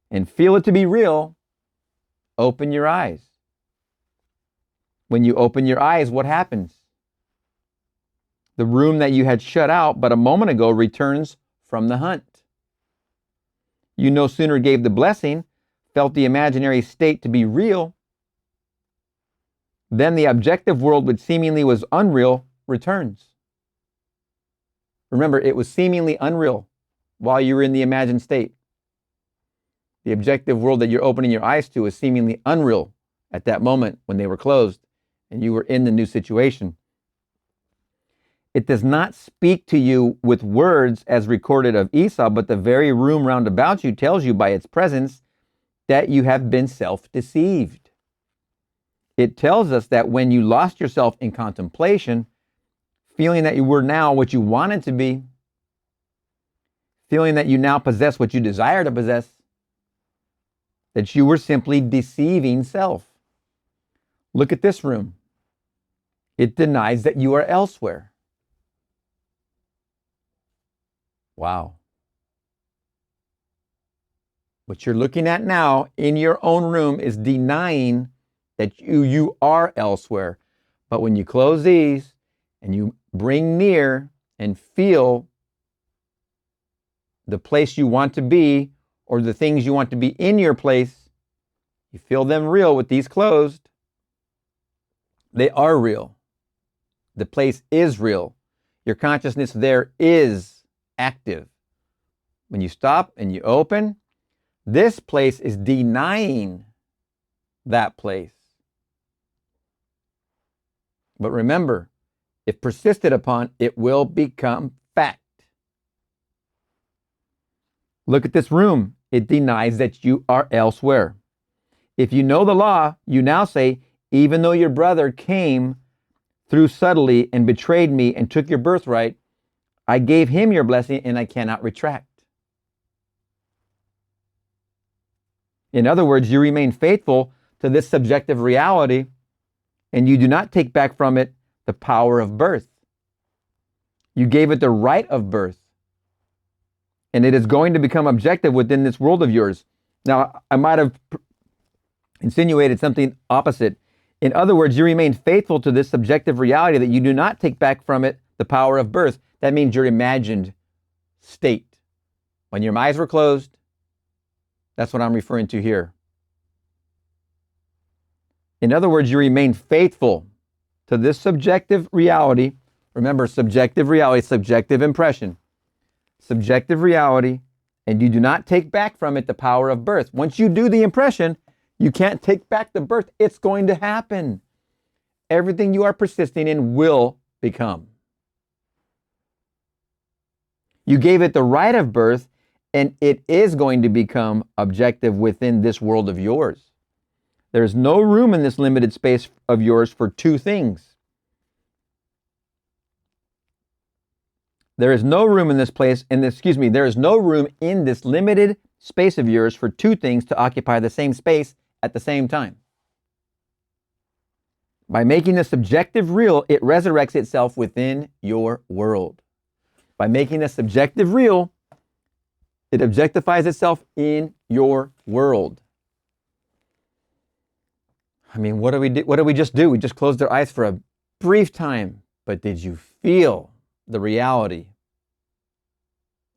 and feel it to be real, open your eyes. When you open your eyes, what happens? The room that you had shut out but a moment ago returns from the hunt. You no sooner gave the blessing, felt the imaginary state to be real, then the objective world, which seemingly was unreal, returns. Remember, it was seemingly unreal while you were in the imagined state. The objective world that you're opening your eyes to is seemingly unreal at that moment when they were closed and you were in the new situation. It does not speak to you with words as recorded of Esau, but the very room round about you tells you by its presence that you have been self-deceived. It tells us that when you lost yourself in contemplation, feeling that you were now what you wanted to be, feeling that you now possess what you desire to possess, that you were simply deceiving self. Look at this room. It denies that you are elsewhere. Wow. What you're looking at now in your own room is denying that you are elsewhere. But when you close these and you bring near and feel the place you want to be or the things you want to be in your place, you feel them real with these closed. They are real. The place is real. Your consciousness there is active. When you stop and you open, this place is denying that place. But remember, if persisted upon, it will become fact. Look at this room. It denies that you are elsewhere. If you know the law, you now say, even though your brother came through subtly and betrayed me and took your birthright, I gave him your blessing and I cannot retract. In other words, you remain faithful to this subjective reality and you do not take back from it the power of birth. You gave it the right of birth. And it is going to become objective within this world of yours. Now, I might have insinuated something opposite. In other words, you remain faithful to this subjective reality that you do not take back from it the power of birth. That means your imagined state. When your eyes were closed, that's what I'm referring to here. In other words, you remain faithful to this subjective reality. Remember, subjective reality, subjective impression. Subjective reality, and you do not take back from it the power of birth. Once you do the impression, you can't take back the birth. It's going to happen. Everything you are persisting in will become. You gave it the right of birth, and it is going to become objective within this world of yours. There's no room in this limited space of yours for two things. There is no room in this place, there is no room in this limited space of yours for two things to occupy the same space at the same time. By making the subjective real, it resurrects itself within your world. By making the subjective real, it objectifies itself in your world. I mean, what did we just do? We just closed our eyes for a brief time. But did you feel the reality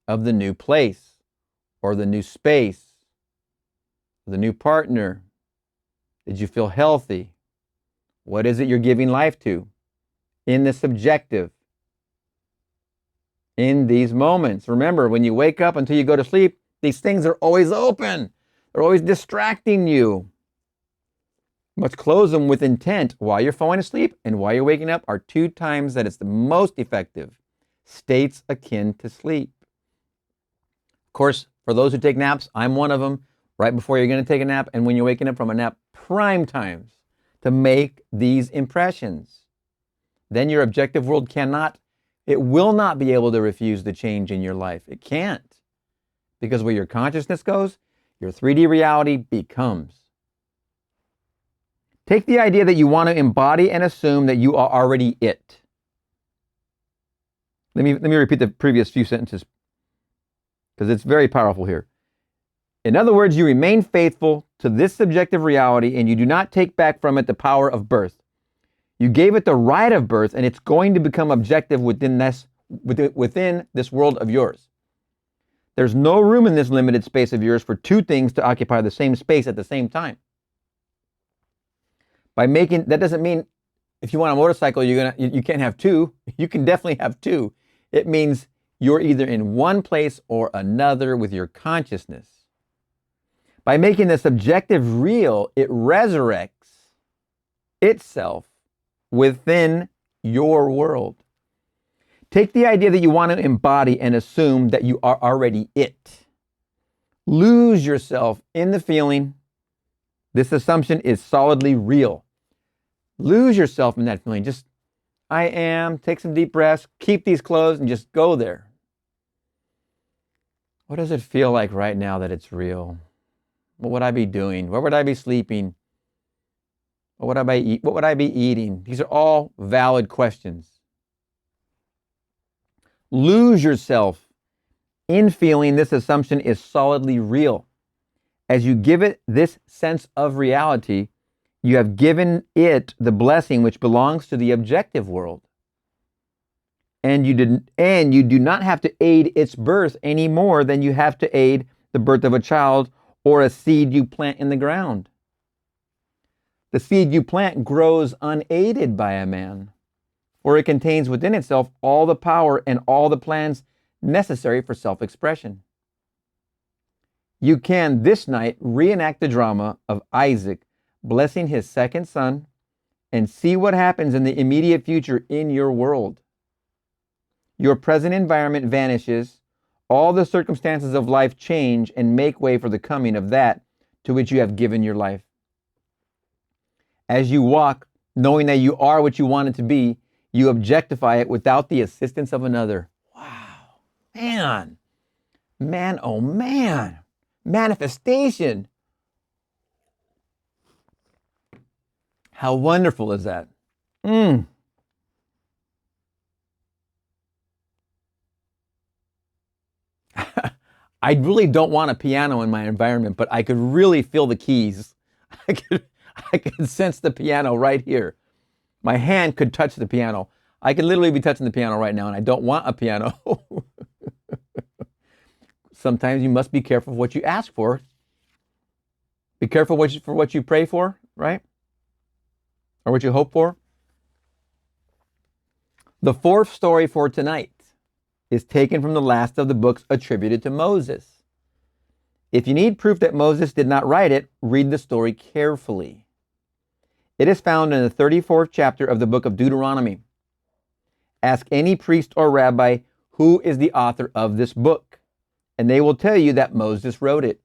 of the new place or the new space, the new partner? Did you feel healthy? What is it you're giving life to in the subjective? In these moments, remember, when you wake up until you go to sleep, these things are always open. They're always distracting you. You must close them with intent while you're falling asleep and while you're waking up are two times that it's the most effective states akin to sleep. Of course, for those who take naps, I'm one of them. Right before you're going to take a nap and when you're waking up from a nap, prime times to make these impressions. Then your objective world will not be able to refuse the change in your life. It can't. Because where your consciousness goes, your 3D reality becomes. Take the idea that you want to embody and assume that you are already it. Let me repeat the previous few sentences because it's very powerful here. In other words, you remain faithful to this subjective reality and you do not take back from it the power of birth. You gave it the right of birth and it's going to become objective within this world of yours. There's no room in this limited space of yours for two things to occupy the same space at the same time. That doesn't mean if you want a motorcycle, you can't have two. You can definitely have two. It means you're either in one place or another with your consciousness. By making the subjective real, it resurrects itself within your world. Take the idea that you want to embody and assume that you are already it. Lose yourself in the feeling. This assumption is solidly real. Lose yourself in that feeling. Just, I am, take some deep breaths, keep these closed, and just go there. What does it feel like right now that it's real? What would I be doing? Where would I be sleeping? What would I be eating? These are all valid questions. Lose yourself in feeling this assumption is solidly real. As you give it this sense of reality, you have given it the blessing which belongs to the objective world. And you do not have to aid its birth any more than you have to aid the birth of a child or a seed you plant in the ground. The seed you plant grows unaided by a man, for it contains within itself all the power and all the plans necessary for self-expression. You can this night reenact the drama of Isaac blessing his second son and see what happens in the immediate future in your world. Your present environment vanishes, all the circumstances of life change and make way for the coming of that to which you have given your life. As you walk, knowing that you are what you want it to be, you objectify it without the assistance of another. Wow. Man, oh man. Manifestation. How wonderful is that? I really don't want a piano in my environment, but I could really feel the keys. I could sense the piano right here. My hand could touch the piano. I could literally be touching the piano right now, and I don't want a piano. Sometimes you must be careful what you ask for. Be careful for what you pray for, right? Or what you hope for. The fourth story for tonight is taken from the last of the books attributed to Moses. If you need proof that Moses did not write it, read the story carefully. It is found in the 34th chapter of the book of Deuteronomy. Ask any priest or rabbi who is the author of this book, and they will tell you that Moses wrote it.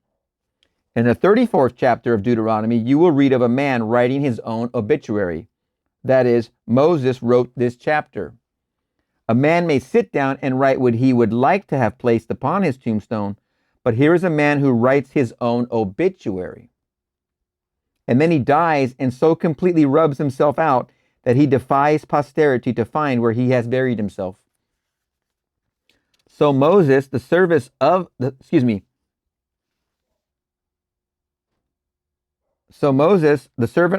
In the 34th chapter of Deuteronomy, you will read of a man writing his own obituary. That is, Moses wrote this chapter. A man may sit down and write what he would like to have placed upon his tombstone, but here is a man who writes his own obituary. And then he dies and so completely rubs himself out that he defies posterity to find where he has buried himself. So Moses, the servant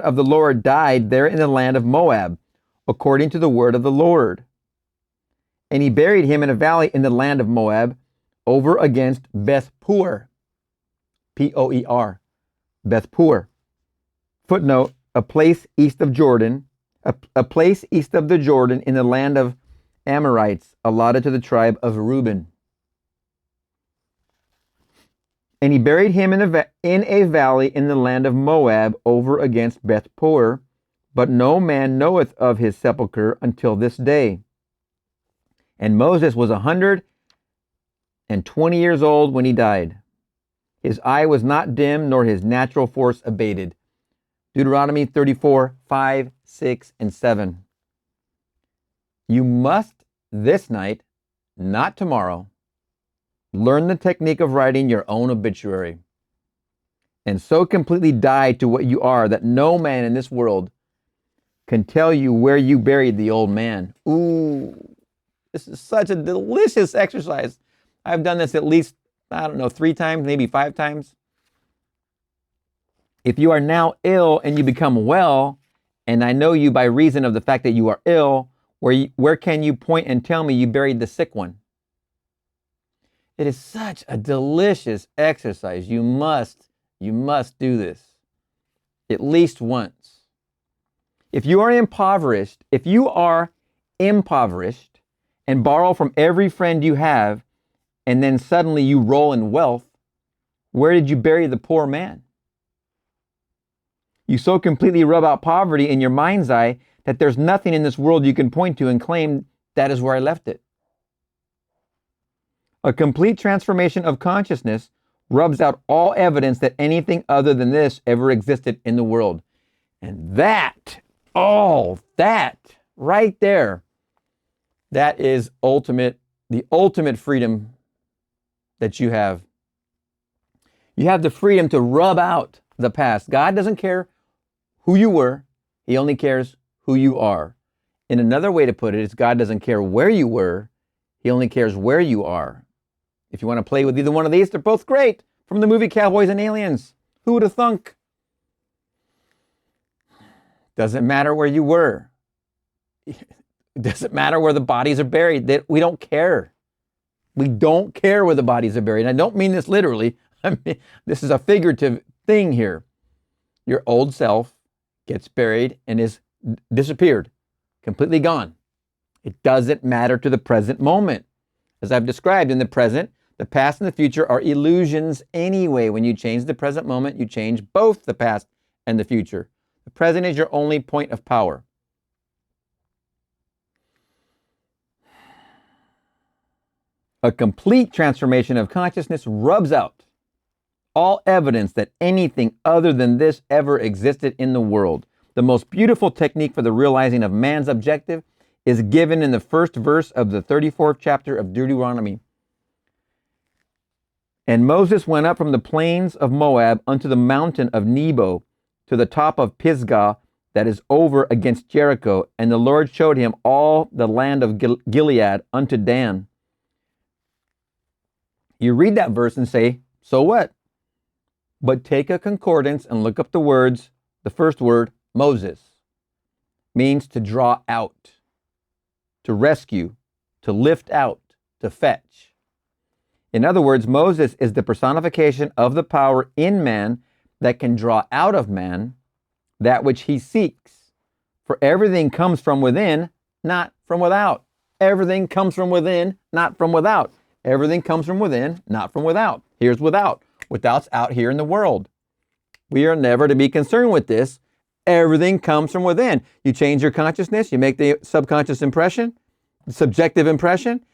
of the Lord, died there in the land of Moab, according to the word of the Lord. And he buried him in a valley in the land of Moab, over against Beth-Peor, P-O-E-R, Beth-Peor. Footnote, a place east of Jordan, a place east of the Jordan in the land of Amorites, allotted to the tribe of Reuben. And he buried him in a valley in the land of Moab, over against Beth-Peor, but no man knoweth of his sepulchre until this day. And Moses was 120 years old when he died. His eye was not dim, nor his natural force abated. Deuteronomy 34, 5, 6, and 7. You must this night, not tomorrow, learn the technique of writing your own obituary. and so completely died to what you are that no man in this world can tell you where you buried the old man. Ooh, this is such a delicious exercise. I've done this at least, 3 times, maybe 5 times. If you are now ill and you become well, and I know you by reason of the fact that you are ill, where can you point and tell me you buried the sick one? It is such a delicious exercise. You must do this at least once. If you are impoverished and borrow from every friend you have, and then suddenly you roll in wealth, where did you bury the poor man? You so completely rub out poverty in your mind's eye that there's nothing in this world you can point to and claim that is where I left it. A complete transformation of consciousness rubs out all evidence that anything other than this ever existed in the world. And that right there, that is the ultimate freedom that you have. You have the freedom to rub out the past. God doesn't care who you were. He only cares who you are. In another way to put it is God doesn't care where you were. He only cares where you are. If you want to play with either one of these, they're both great. From the movie Cowboys and Aliens. Who would have thunk? Doesn't matter where you were. It doesn't matter where the bodies are buried. We don't care. We don't care where the bodies are buried. And I don't mean this literally. I mean, this is a figurative thing here. Your old self gets buried and is disappeared, completely gone. It doesn't matter to the present moment. As I've described, in the present, the past and the future are illusions anyway. When you change the present moment, you change both the past and the future. The present is your only point of power. A complete transformation of consciousness rubs out all evidence that anything other than this ever existed in the world. The most beautiful technique for the realizing of man's objective is given in the first verse of the 34th chapter of Deuteronomy. And Moses went up from the plains of Moab unto the mountain of Nebo, to the top of Pisgah, that is over against Jericho. And the Lord showed him all the land of Gilead unto Dan. You read that verse and say, so what? But take a concordance and look up the words. The first word, Moses, means to draw out, to rescue, to lift out, to fetch. In other words, Moses is the personification of the power in man that can draw out of man that which he seeks. For everything comes from within, not from without. Everything comes from within, not from without. Everything comes from within, not from without. Here's without. Without's out here in the world. We are never to be concerned with this. Everything comes from within. You change your consciousness, you make the subconscious impression, subjective impression,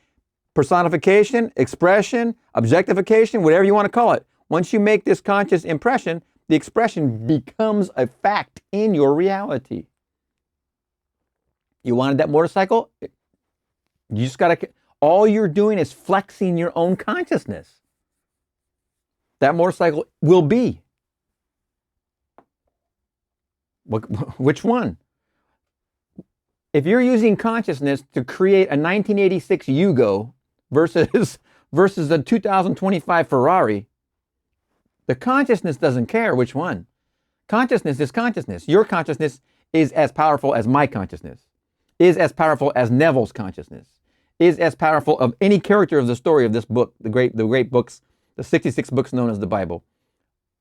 personification, expression, objectification, whatever you want to call it. Once you make this conscious impression, the expression becomes a fact in your reality. You wanted that motorcycle? You just got to, all you're doing is flexing your own consciousness. That motorcycle will be. Which one? If you're using consciousness to create a 1986 Yugo versus a 2025 Ferrari, the consciousness doesn't care which one. Consciousness is consciousness. Your consciousness is as powerful as my consciousness, is as powerful as Neville's consciousness, is as powerful of any character of the story of this book, the great books, the 66 books known as the Bible.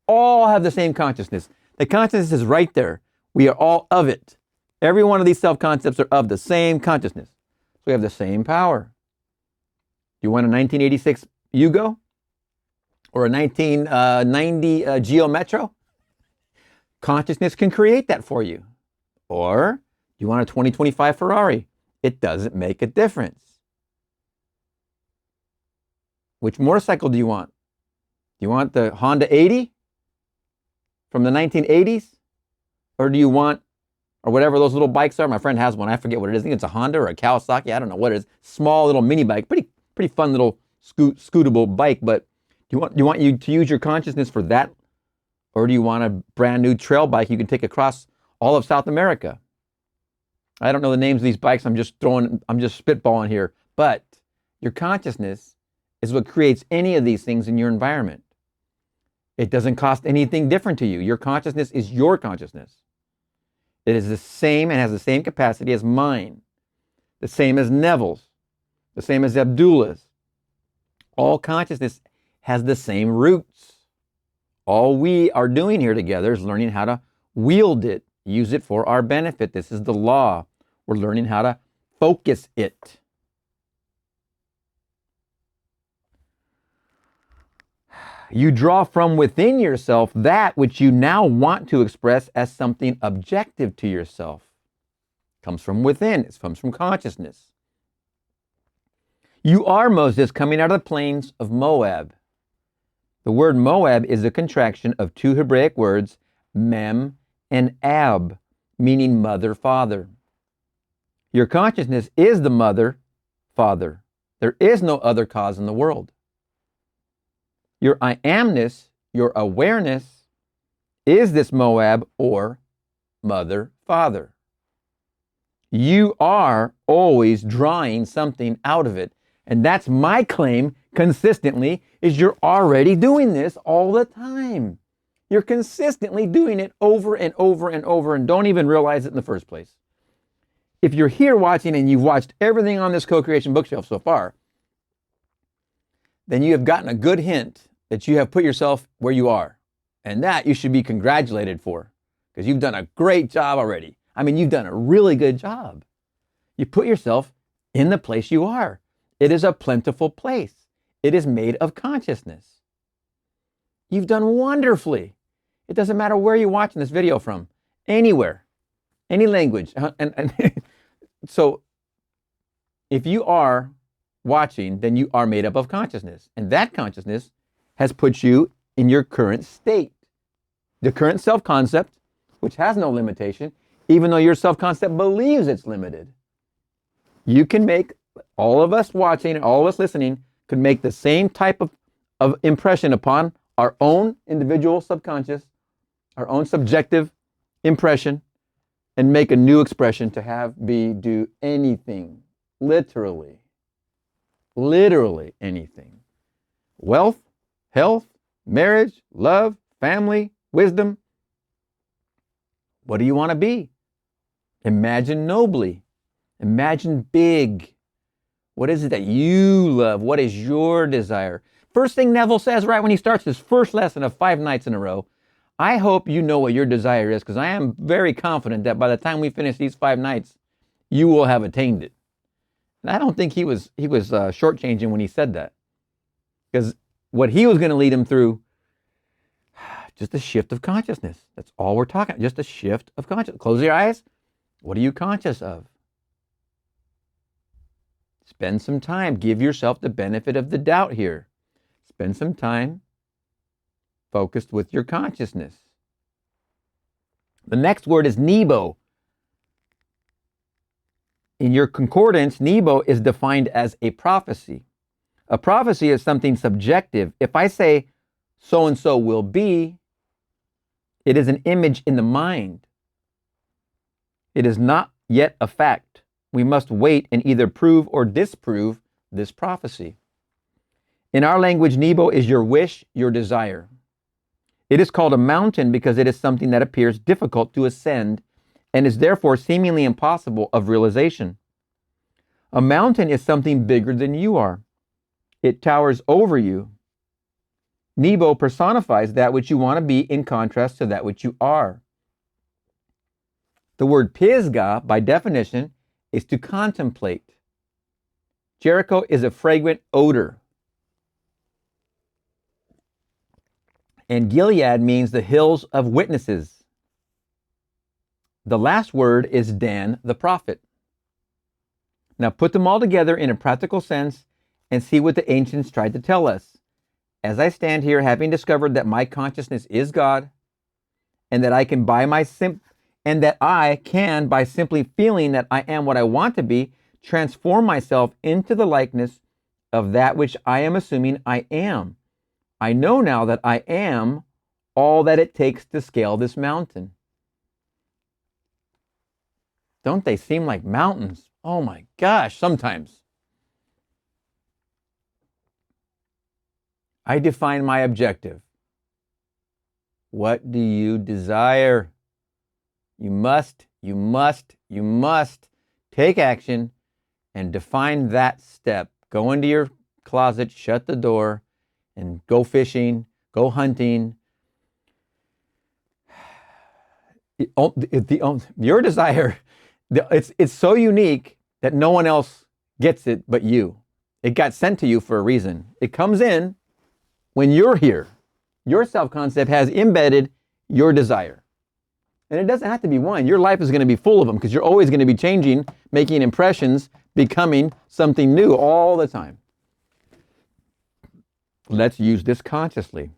All have the same consciousness. The consciousness is right there. We are all of it. Every one of these self-concepts are of the same consciousness. So we have the same power. Do you want a 1986 Yugo? Or a 1990 Geo Metro? Consciousness can create that for you. Or you want a 2025 Ferrari? It doesn't make a difference. Which motorcycle do you want? Do you want the Honda 80 from the 1980s? Or do you want, or whatever those little bikes are? My friend has one. I forget what it is. I think it's a Honda or a Kawasaki. I don't know what it is. Small little mini bike. Pretty fun little scootable bike. But do you want you to use your consciousness for that? Or do you want a brand new trail bike you can take across all of South America? I don't know the names of these bikes. I'm just spitballing here. But your consciousness is what creates any of these things in your environment. It doesn't cost anything different to you. Your consciousness is your consciousness. It is the same and has the same capacity as mine, the same as Neville's, the same as Abdullah's. All consciousness has the same roots. All we are doing here together is learning how to wield it, use it for our benefit. This is the law. We're learning how to focus it. You draw from within yourself that which you now want to express as something objective to yourself. It comes from within. It comes from consciousness. You are Moses coming out of the plains of Moab. The word Moab is a contraction of two Hebraic words, mem and ab, meaning mother, father. Your consciousness is the mother, father. There is no other cause in the world. Your I amness, your awareness, is this Moab or mother, father. You are always drawing something out of it. And that's my claim consistently, is you're already doing this all the time. You're consistently doing it over and over and over and don't even realize it in the first place. If you're here watching and you've watched everything on this co-creation bookshelf so far, then you have gotten a good hint that you have put yourself where you are. And that you should be congratulated for, because you've done a great job already. I mean, you've done a really good job. You put yourself in the place you are. It is a plentiful place. It is made of consciousness. You've done wonderfully. It doesn't matter where you're watching this video from, anywhere, any language. And so if you are watching, then you are made up of consciousness. And that consciousness has put you in your current state. The current self-concept, which has no limitation, even though your self-concept believes it's limited. You can make, all of us watching and all of us listening could make the same type of impression upon our own individual subconscious, our own subjective impression, and make a new expression to have, be, do anything. Literally anything. Wealth, health, marriage, love, family, wisdom. What do you want to be? Imagine nobly. Imagine big. What is it that you love? What is your desire? First thing Neville says right when he starts his first lesson of 5 nights in a row, I hope you know what your desire is, because I am very confident that by the time we finish these 5 nights, you will have attained it. And I don't think he was shortchanging when he said that, because what he was going to lead him through, just a shift of consciousness. That's all we're talking about, just a shift of consciousness. Close your eyes. What are you conscious of? Spend some time. Give yourself the benefit of the doubt here. Spend some time focused with your consciousness. The next word is Nebo. In your concordance, Nebo is defined as a prophecy. A prophecy is something subjective. If I say so-and-so will be, it is an image in the mind. It is not yet a fact. We must wait and either prove or disprove this prophecy. In our language, Nebo is your wish, your desire. It is called a mountain because it is something that appears difficult to ascend and is therefore seemingly impossible of realization. A mountain is something bigger than you are. It towers over you. Nebo personifies that which you want to be in contrast to that which you are. The word Pisgah, by definition, is to contemplate. Jericho is a fragrant odor. And Gilead means the hills of witnesses. The last word is Dan the prophet. Now put them all together in a practical sense and see what the ancients tried to tell us. As I stand here, having discovered that my consciousness is God, and that I can by simply feeling that I am what I want to be, transform myself into the likeness of that which I am assuming I am. I know now that I am all that it takes to scale this mountain. Don't they seem like mountains? Oh my gosh, sometimes. I define my objective. What do you desire? You must take action and define that step. Go into your closet, shut the door, and go fishing, go hunting. Your desire, it's so unique that no one else gets it but you. It got sent to you for a reason. It comes in when you're here. Your self-concept has embedded your desire. And it doesn't have to be one. Your life is going to be full of them because you're always going to be changing, making impressions, becoming something new all the time. Let's use this consciously.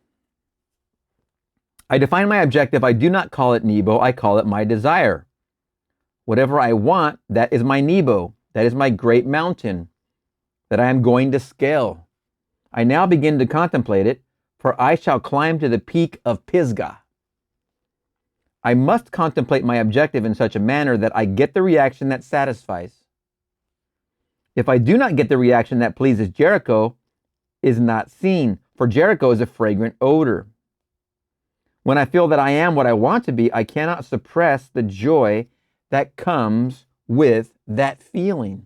I define my objective. I do not call it Nebo. I call it my desire. Whatever I want, that is my Nebo. That is my great mountain that I am going to scale. I now begin to contemplate it, for I shall climb to the peak of Pisgah. I must contemplate my objective in such a manner that I get the reaction that satisfies. If I do not get the reaction that pleases, Jericho is not seen, for Jericho is a fragrant odor. When I feel that I am what I want to be, I cannot suppress the joy that comes with that feeling.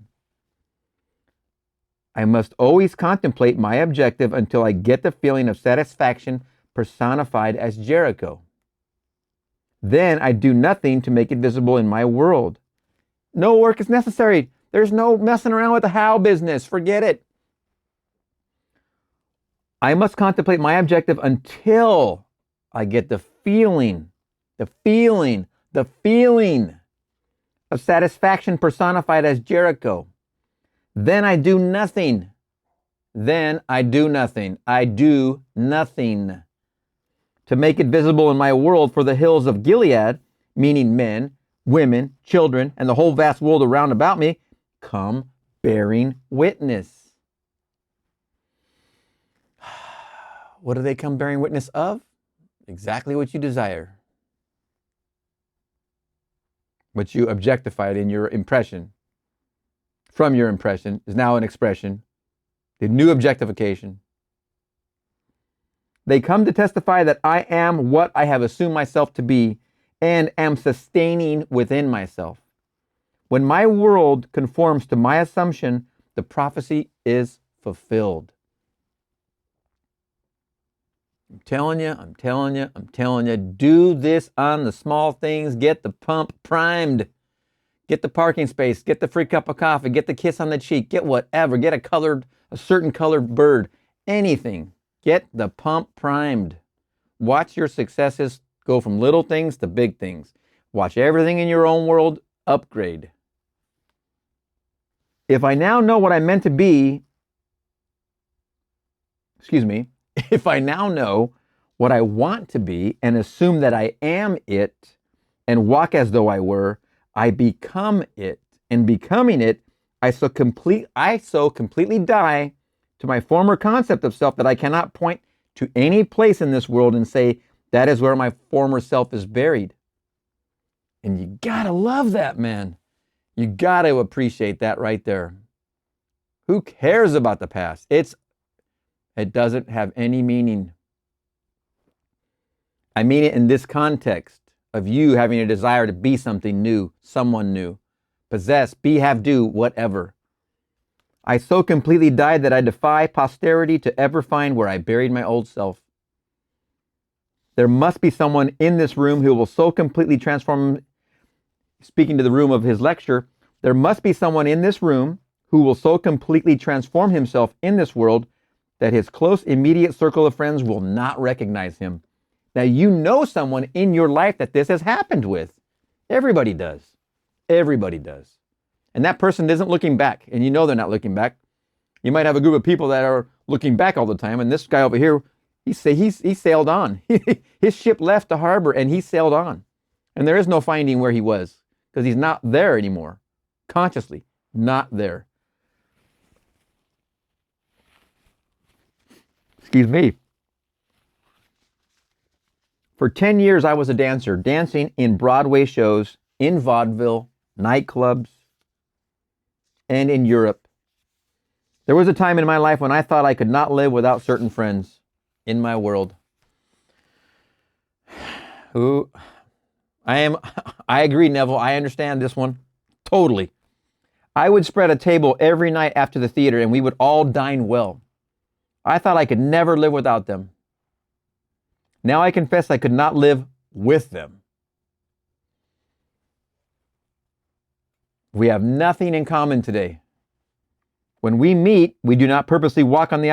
I must always contemplate my objective until I get the feeling of satisfaction personified as Jericho. Then I do nothing to make it visible in my world. No work is necessary. There's no messing around with the how business. Forget it. I must contemplate my objective until I get the feeling of satisfaction personified as Jericho. Then I do nothing. I do nothing to make it visible in my world, for the hills of Gilead, meaning men, women, children, and the whole vast world around about me, come bearing witness. What do they come bearing witness of? Exactly what you desire. What you objectified in your impression. From your impression is now an expression. The new objectification. They come to testify that I am what I have assumed myself to be and am sustaining within myself. When my world conforms to my assumption, the prophecy is fulfilled. I'm telling you, do this on the small things. Get the pump primed. Get the parking space. Get the free cup of coffee. Get the kiss on the cheek. Get whatever. Get a certain colored bird. Anything. Get the pump primed. Watch your successes go from little things to big things. Watch everything in your own world upgrade. If I now know what I'm meant to be, if I now know what I want to be and assume that I am it and walk as though I were, I become it. And becoming it, I so completely die to my former concept of self that I cannot point to any place in this world and say, that is where my former self is buried. And you gotta love that, man. You gotta appreciate that right there. Who cares about the past? It doesn't have any meaning. I mean it in this context of you having a desire to be something new, someone new, possess, be, have, do, whatever. I so completely died that I defy posterity to ever find where I buried my old self. There must be someone in this room who will so completely transform, speaking to the room of his lecture, there must be someone in this room who will so completely transform himself in this world that his close, immediate circle of friends will not recognize him. Now, you know someone in your life that this has happened with. Everybody does. Everybody does. And that person isn't looking back, and you know they're not looking back. You might have a group of people that are looking back all the time, and this guy over here, he sailed on. His ship left the harbor, and he sailed on. And there is no finding where he was, because he's not there anymore. Consciously, not there. Excuse me. For 10 years, I was a dancer, dancing in Broadway shows, in vaudeville, nightclubs, and in Europe. There was a time in my life when I thought I could not live without certain friends in my world. I agree, Neville. I understand this one. Totally. I would spread a table every night after the theater and we would all dine well. I thought I could never live without them. Now I confess I could not live with them. We have nothing in common today. When we meet, we do not purposely walk on the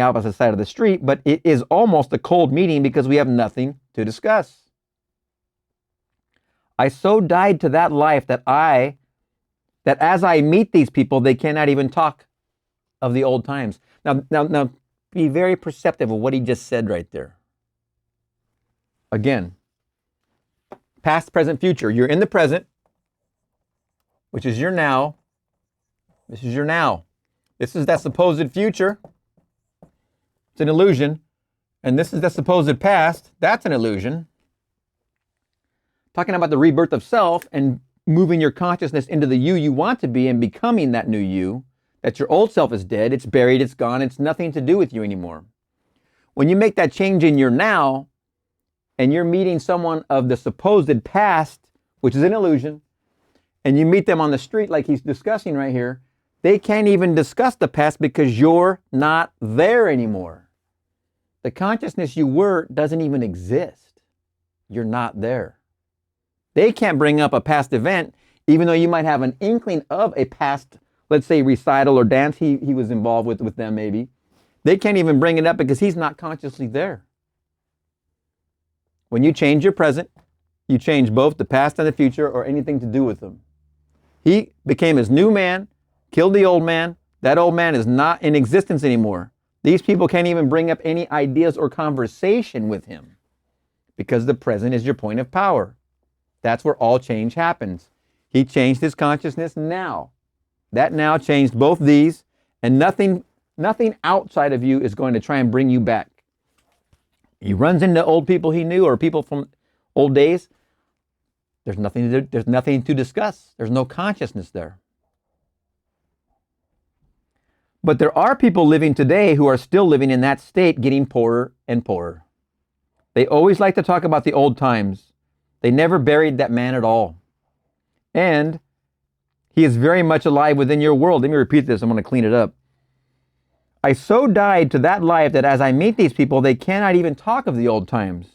opposite side of the street, but it is almost a cold meeting because we have nothing to discuss. I so died to that life that as I meet these people, they cannot even talk of the old times. Now, be very perceptive of what he just said right there. Again, past, present, future. You're in the present, which is your now. This is your now. This is that supposed future. It's an illusion. And this is the supposed past. That's an illusion. Talking about the rebirth of self and moving your consciousness into the you want to be and becoming that new you, that your old self is dead, it's buried, it's gone, it's nothing to do with you anymore. When you make that change in your now and you're meeting someone of the supposed past, which is an illusion, and you meet them on the street like he's discussing right here, they can't even discuss the past because you're not there anymore. The consciousness you were doesn't even exist. You're not there. They can't bring up a past event, even though you might have an inkling of a past, let's say, recital or dance he was involved with them maybe. They can't even bring it up because he's not consciously there. When you change your present, you change both the past and the future or anything to do with them. He became his new man, killed the old man. That old man is not in existence anymore. These people can't even bring up any ideas or conversation with him because the present is your point of power. That's where all change happens. He changed his consciousness now. That now changed both these, and nothing outside of you is going to try and bring you back. He runs into old people he knew or people from old days. There's nothing to discuss. There's no consciousness there. But there are people living today who are still living in that state, getting poorer and poorer. They always like to talk about the old times. They never buried that man at all. And he is very much alive within your world. Let me repeat this. I'm going to clean it up. I so died to that life that as I meet these people, they cannot even talk of the old times.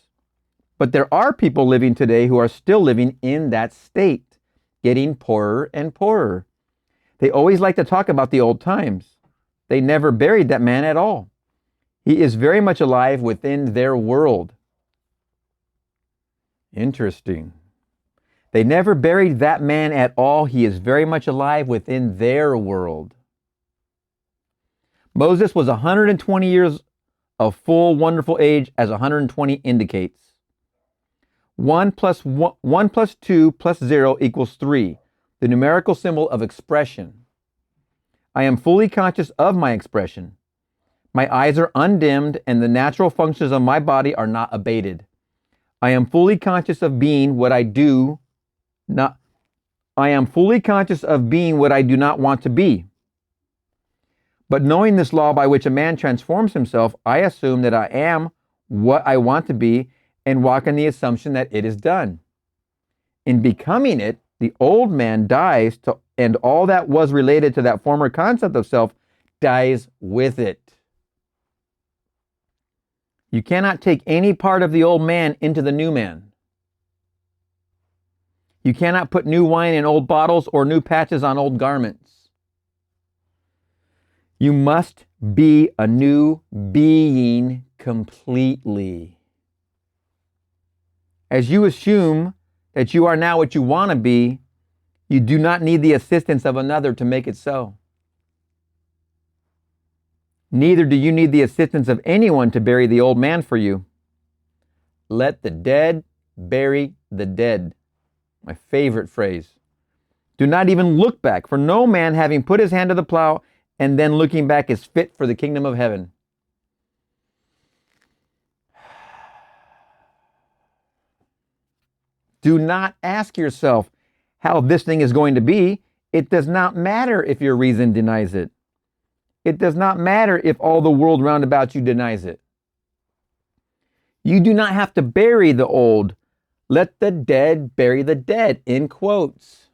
But there are people living today who are still living in that state, getting poorer and poorer. They always like to talk about the old times. They never buried that man at all. He is very much alive within their world. Interesting. They never buried that man at all. He is very much alive within their world. Moses was 120 years of full, wonderful age, as 120 indicates. 1 plus 2 plus 0 equals 3, the numerical symbol of expression. I am fully conscious of my expression. My eyes are undimmed and the natural functions of my body are not abated. I am fully conscious of being what I do not want to be. But knowing this law by which a man transforms himself, I assume that I am what I want to be and walk in the assumption that it is done. In becoming it, the old man dies and all that was related to that former concept of self dies with it. You cannot take any part of the old man into the new man. You cannot put new wine in old bottles or new patches on old garments. You must be a new being completely. As you assume that you are now what you want to be, you do not need the assistance of another to make it so. Neither do you need the assistance of anyone to bury the old man for you. Let the dead bury the dead. My favorite phrase. Do not even look back, for no man having put his hand to the plow and then looking back is fit for the kingdom of heaven. Do not ask yourself how this thing is going to be. It does not matter if your reason denies it. It does not matter if all the world round about you denies it. You do not have to bury the old. Let the dead bury the dead, in quotes.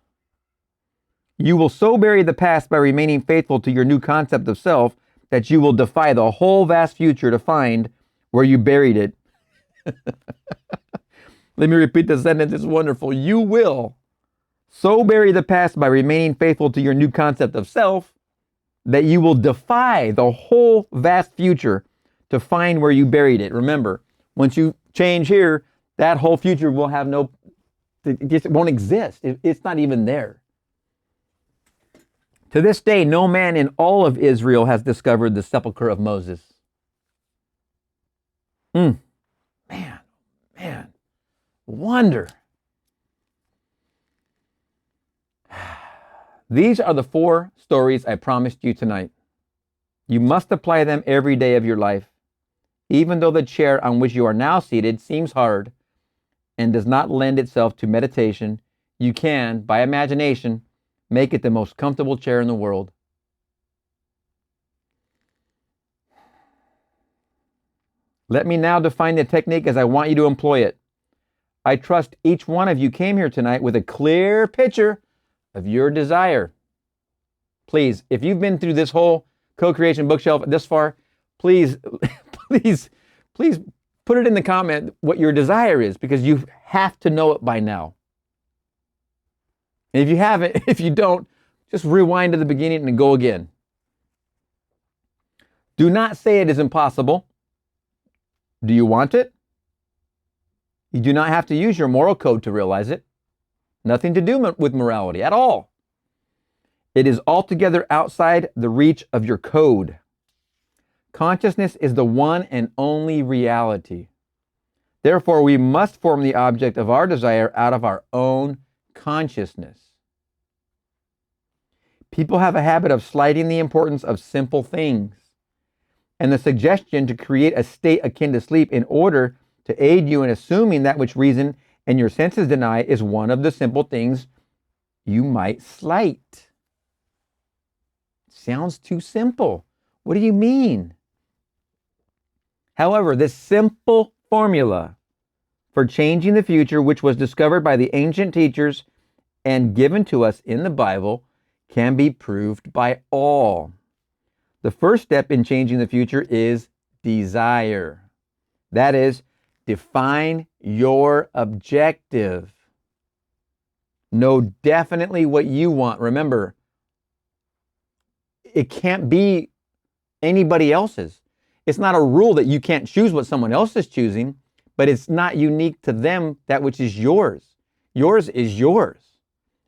You will so bury the past by remaining faithful to your new concept of self that you will defy the whole vast future to find where you buried it. Let me repeat the sentence. It's wonderful. You will so bury the past by remaining faithful to your new concept of self that you will defy the whole vast future to find where you buried it. Remember, once you change here, that whole future will have it just won't exist. It's not even there. To this day, no man in all of Israel has discovered the sepulcher of Moses. Man, wonder. These are the 4 stories I promised you tonight. You must apply them every day of your life. Even though the chair on which you are now seated seems hard and does not lend itself to meditation, you can, by imagination, make it the most comfortable chair in the world. Let me now define the technique as I want you to employ it. I trust each one of you came here tonight with a clear picture of your desire. Please, if you've been through this whole co-creation bookshelf this far, please put it in the comment what your desire is, because you have to know it by now. And if you haven't, if you don't, just rewind to the beginning and go again. Do not say it is impossible. Do you want it? You do not have to use your moral code to realize it. Nothing to do with morality at all. It is altogether outside the reach of your code. Consciousness is the one and only reality. Therefore, we must form the object of our desire out of our own consciousness. People have a habit of slighting the importance of simple things, and the suggestion to create a state akin to sleep in order to aid you in assuming that which reason and your senses deny is one of the simple things you might slight. Sounds too simple. What do you mean? However, this simple formula for changing the future, which was discovered by the ancient teachers and given to us in the Bible, can be proved by all. The first step in changing the future is desire. That is, define your objective. Know definitely what you want. Remember, it can't be anybody else's. It's not a rule that you can't choose what someone else is choosing, but it's not unique to them, that which is yours. Yours is yours.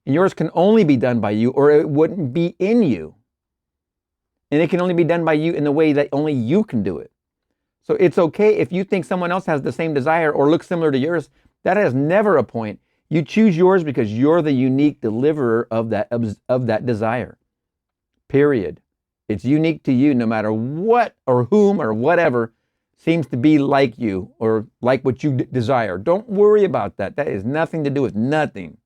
And yours can only be done by you, or it wouldn't be in you. And it can only be done by you in the way that only you can do it. So it's okay if you think someone else has the same desire or looks similar to yours. That is never a point. You choose yours because you're the unique deliverer of that desire. Period. It's unique to you, no matter what or whom or whatever seems to be like you or like what you desire. Don't worry about that. That has nothing to do with nothing.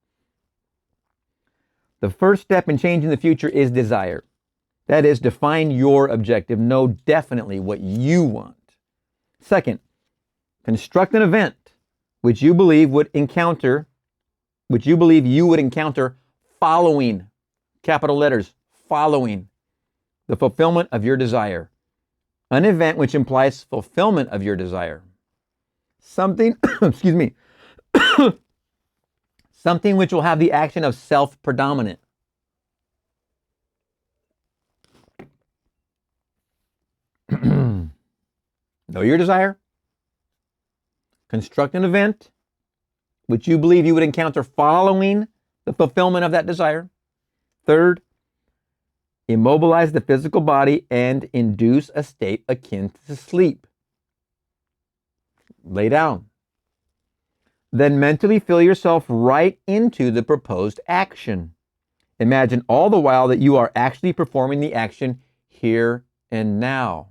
The first step in changing the future is desire. That is, define your objective. Know definitely what you want. Second, construct an event which you believe you would encounter following, capital letters, following the fulfillment of your desire. An event which implies fulfillment of your desire. Something, excuse me, something which will have the action of self-predominant. Know your desire. Construct an event which you believe you would encounter following the fulfillment of that desire. Third, immobilize the physical body and induce a state akin to sleep. Lay down. Then mentally feel yourself right into the proposed action. Imagine all the while that you are actually performing the action here and now.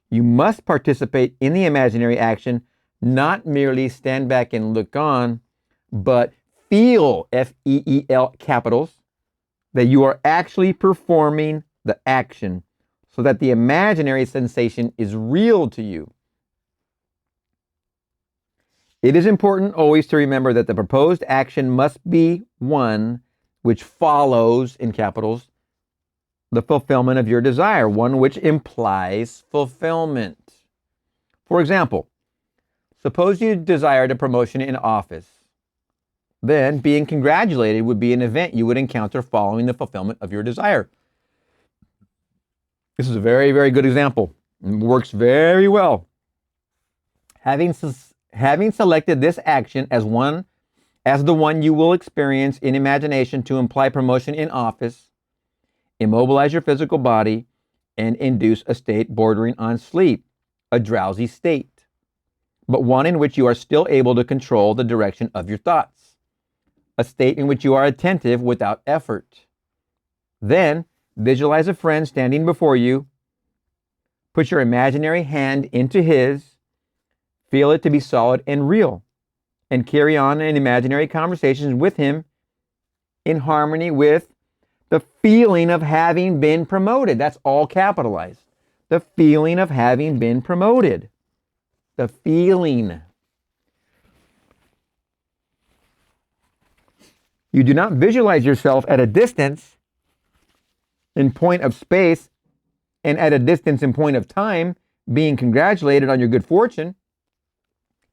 You must participate in the imaginary action, Not merely stand back and look on, but feel, F-E-E-L capitals, that you are actually performing the action so that the imaginary sensation is real to you. It is important always to remember that the proposed action must be one which follows, in capitals, the fulfillment of your desire, one which implies fulfillment. For example, suppose you desired a promotion in office. Then being congratulated would be an event you would encounter following the fulfillment of your desire. This is a very, very good example. It works very well. Having selected this action as the one you will experience in imagination to imply promotion in office, immobilize your physical body, and induce a state bordering on sleep, a drowsy state, but one in which you are still able to control the direction of your thoughts, a state in which you are attentive without effort. Then visualize a friend standing before you, put your imaginary hand into his, feel it to be solid and real, and carry on an imaginary conversation with him in harmony with the feeling of having been promoted. That's all capitalized. The feeling of having been promoted. The feeling. You do not visualize yourself at a distance in point of space and at a distance in point of time being congratulated on your good fortune.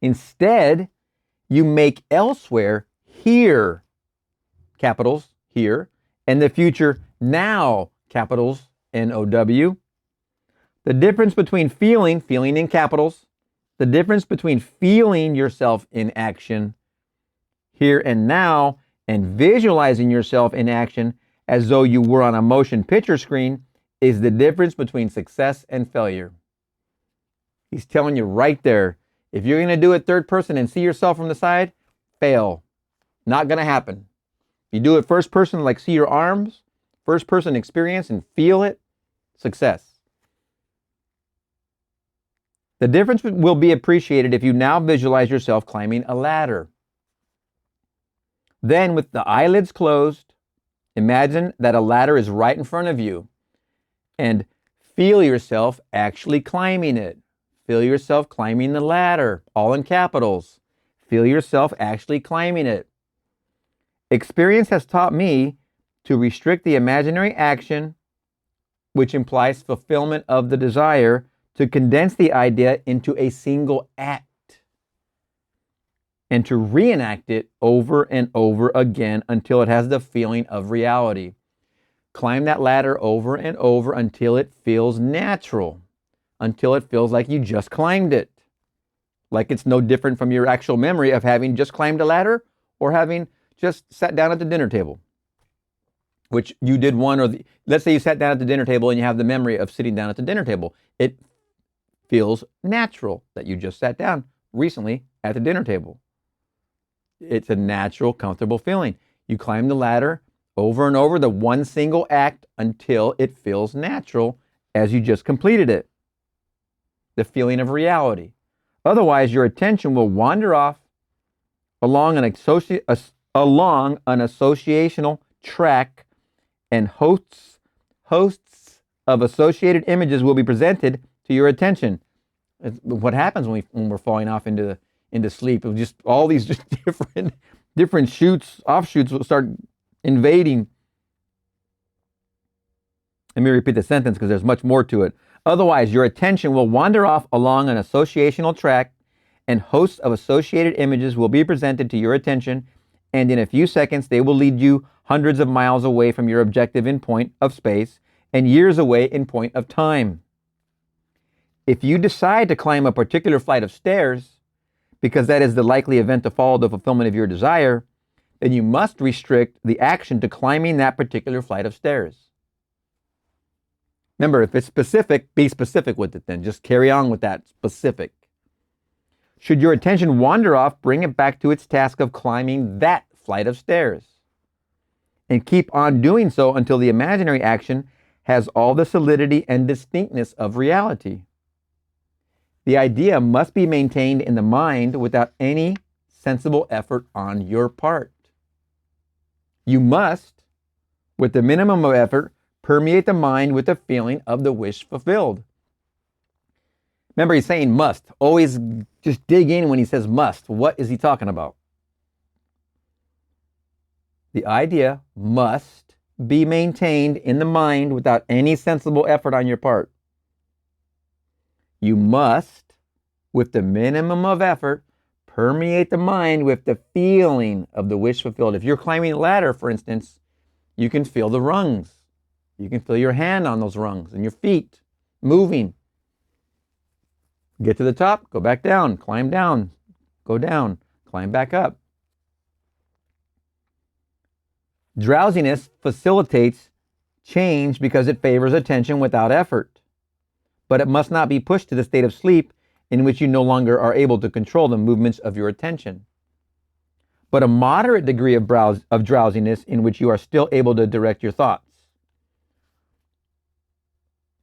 Instead, you make elsewhere, here, capitals, here, and the future now, capitals, N-O-W. The difference between feeling in capitals, the difference between feeling yourself in action, here and now, and visualizing yourself in action as though you were on a motion picture screen is the difference between success and failure. He's telling you right there, if you're going to do it third person and see yourself from the side, fail. Not going to happen. You do it first person, like see your arms, first person experience and feel it, success. The difference will be appreciated if you now visualize yourself climbing a ladder. Then, with the eyelids closed, imagine that a ladder is right in front of you and feel yourself actually climbing it. Feel yourself climbing the ladder, all in capitals. Feel yourself actually climbing it. Experience has taught me to restrict the imaginary action, which implies fulfillment of the desire, to condense the idea into a single act and to reenact it over and over again until it has the feeling of reality. Climb that ladder over and over until it feels natural, until it feels like you just climbed it. Like it's no different from your actual memory of having just climbed a ladder or having just sat down at the dinner table, which you did let's say you sat down at the dinner table and you have the memory of sitting down at the dinner table. It feels natural that you just sat down recently at the dinner table. It's a natural, comfortable feeling. You climb the ladder over and over, the one single act, until it feels natural as you just completed it. The feeling of reality. Otherwise, your attention will wander off along an associational track, and hosts of associated images will be presented to your attention. It's what happens when we're falling off into sleep. Of just all these just different offshoots will start invading. Let me repeat the sentence because there's much more to it. Otherwise, your attention will wander off along an associational track, and hosts of associated images will be presented to your attention, and in a few seconds, they will lead you hundreds of miles away from your objective in point of space and years away in point of time. If you decide to climb a particular flight of stairs, because that is the likely event to follow the fulfillment of your desire, then you must restrict the action to climbing that particular flight of stairs. Remember, if it's specific, be specific with it then. Just carry on with that specific. Should your attention wander off, bring it back to its task of climbing that flight of stairs. And keep on doing so until the imaginary action has all the solidity and distinctness of reality. The idea must be maintained in the mind without any sensible effort on your part. You must, with the minimum of effort, permeate the mind with the feeling of the wish fulfilled. Remember, he's saying must. Always just dig in when he says must. What is he talking about? The idea must be maintained in the mind without any sensible effort on your part. You must, with the minimum of effort, permeate the mind with the feeling of the wish fulfilled. If you're climbing a ladder, for instance, you can feel the rungs. You can feel your hand on those rungs and your feet moving. Get to the top, go back down, go down, climb back up. Drowsiness facilitates change because it favors attention without effort. But it must not be pushed to the state of sleep in which you no longer are able to control the movements of your attention. But a moderate degree of drowsiness in which you are still able to direct your thoughts.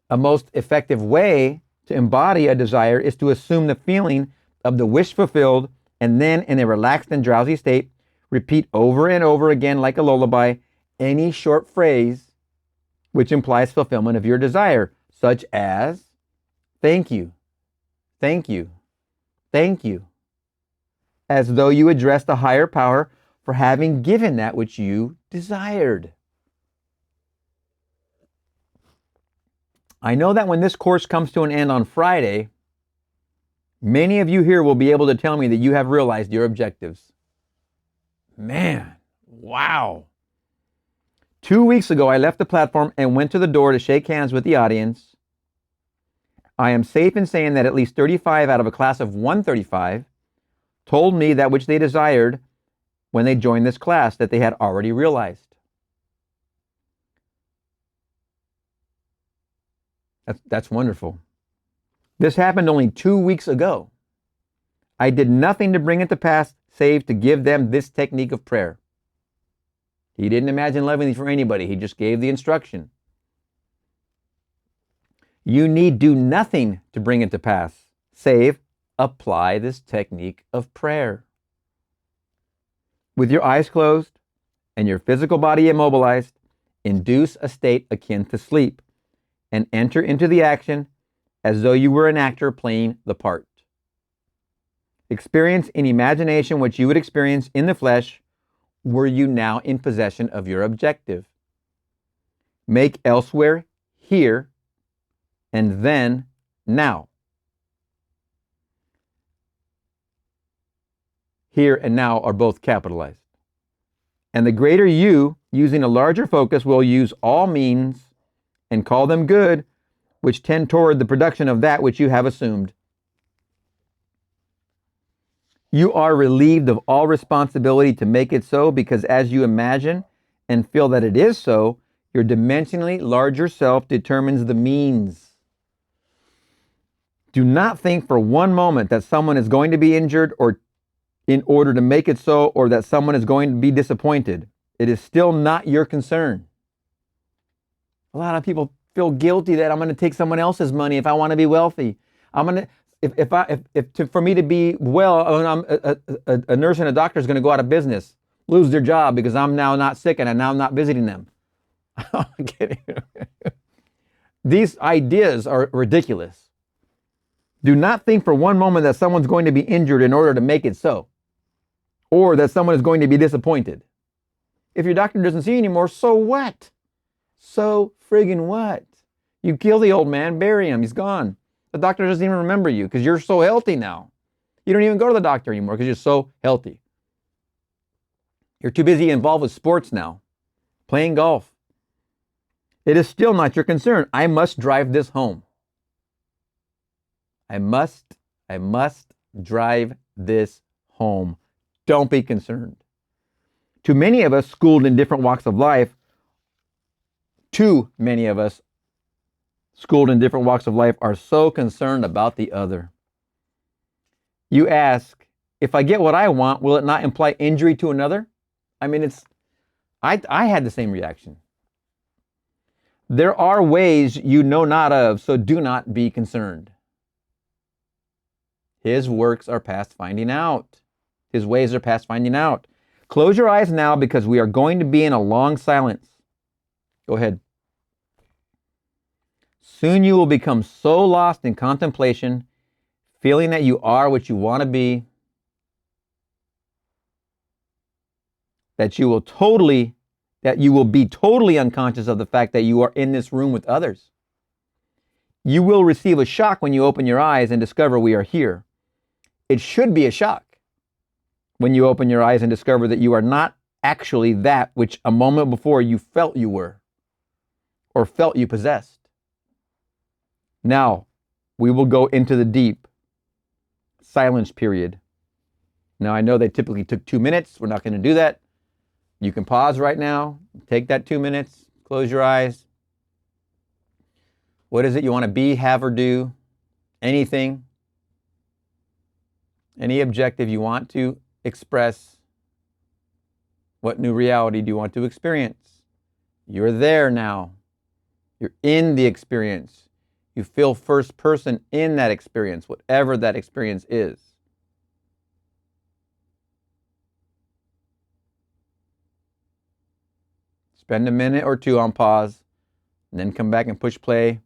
A most effective way to embody a desire is to assume the feeling of the wish fulfilled and then, in a relaxed and drowsy state, repeat over and over again like a lullaby any short phrase which implies fulfillment of your desire, such as, thank you, thank you, thank you, as though you addressed a higher power for having given that which you desired. I know that when this course comes to an end on Friday, many of you here will be able to tell me that you have realized your objectives. Man, wow. 2 weeks ago, I left the platform and went to the door to shake hands with the audience. I am safe in saying that at least 35 out of a class of 135 told me that which they desired when they joined this class that they had already realized. That's wonderful. This happened only 2 weeks ago. I did nothing to bring it to pass save to give them this technique of prayer. He didn't imagine loving for anybody. He just gave the instruction. You need do nothing to bring it to pass save apply this technique of prayer. With your eyes closed and your physical body immobilized, induce a state akin to sleep and enter into the action as though you were an actor playing the part. Experience in imagination what you would experience in the flesh were you now in possession of your objective. Make elsewhere here and then now. Here and now are both capitalized. And the greater you, using a larger focus, will use all means and call them good, which tend toward the production of that which you have assumed. You are relieved of all responsibility to make it so because as you imagine and feel that it is so, your dimensionally larger self determines the means. Do not think for one moment that someone is going to be injured or in order to make it so, or that someone is going to be disappointed. It is still not your concern. A lot of people feel guilty that I'm going to take someone else's money if I want to be wealthy. I'm going to, for me to be well, a nurse and a doctor is going to go out of business, lose their job because I'm now not sick and now I'm not visiting them. I'm kidding. These ideas are ridiculous. Do not think for one moment that someone's going to be injured in order to make it so, or that someone is going to be disappointed. If your doctor doesn't see you anymore, so what? So friggin' what? You kill the old man, bury him, he's gone. The doctor doesn't even remember you because you're so healthy now. You don't even go to the doctor anymore because you're so healthy. You're too busy involved with sports now, playing golf. It is still not your concern. I must drive this home. I must drive this home. Don't be concerned. Too many of us schooled in different walks of life, are so concerned about the other. You ask, if I get what I want, will it not imply injury to another? I mean, I had the same reaction. There are ways you know not of, so do not be concerned. His works are past finding out. His ways are past finding out. Close your eyes now because we are going to be in a long silence. Go ahead. Soon you will become so lost in contemplation, feeling that you are what you want to be, that you will be totally unconscious of the fact that you are in this room with others. You will receive a shock when you open your eyes and discover we are here. It should be a shock when you open your eyes and discover that you are not actually that which a moment before you felt you were or felt you possessed. Now, we will go into the deep silence period. Now, I know they typically took 2 minutes. We're not going to do that. You can pause right now, take that 2 minutes, close your eyes. What is it you want to be, have, or do? Anything? Any objective you want to express? What new reality do you want to experience? You're there now. You're in the experience. You feel first person in that experience, whatever that experience is. Spend a minute or two on pause, and then come back and push play.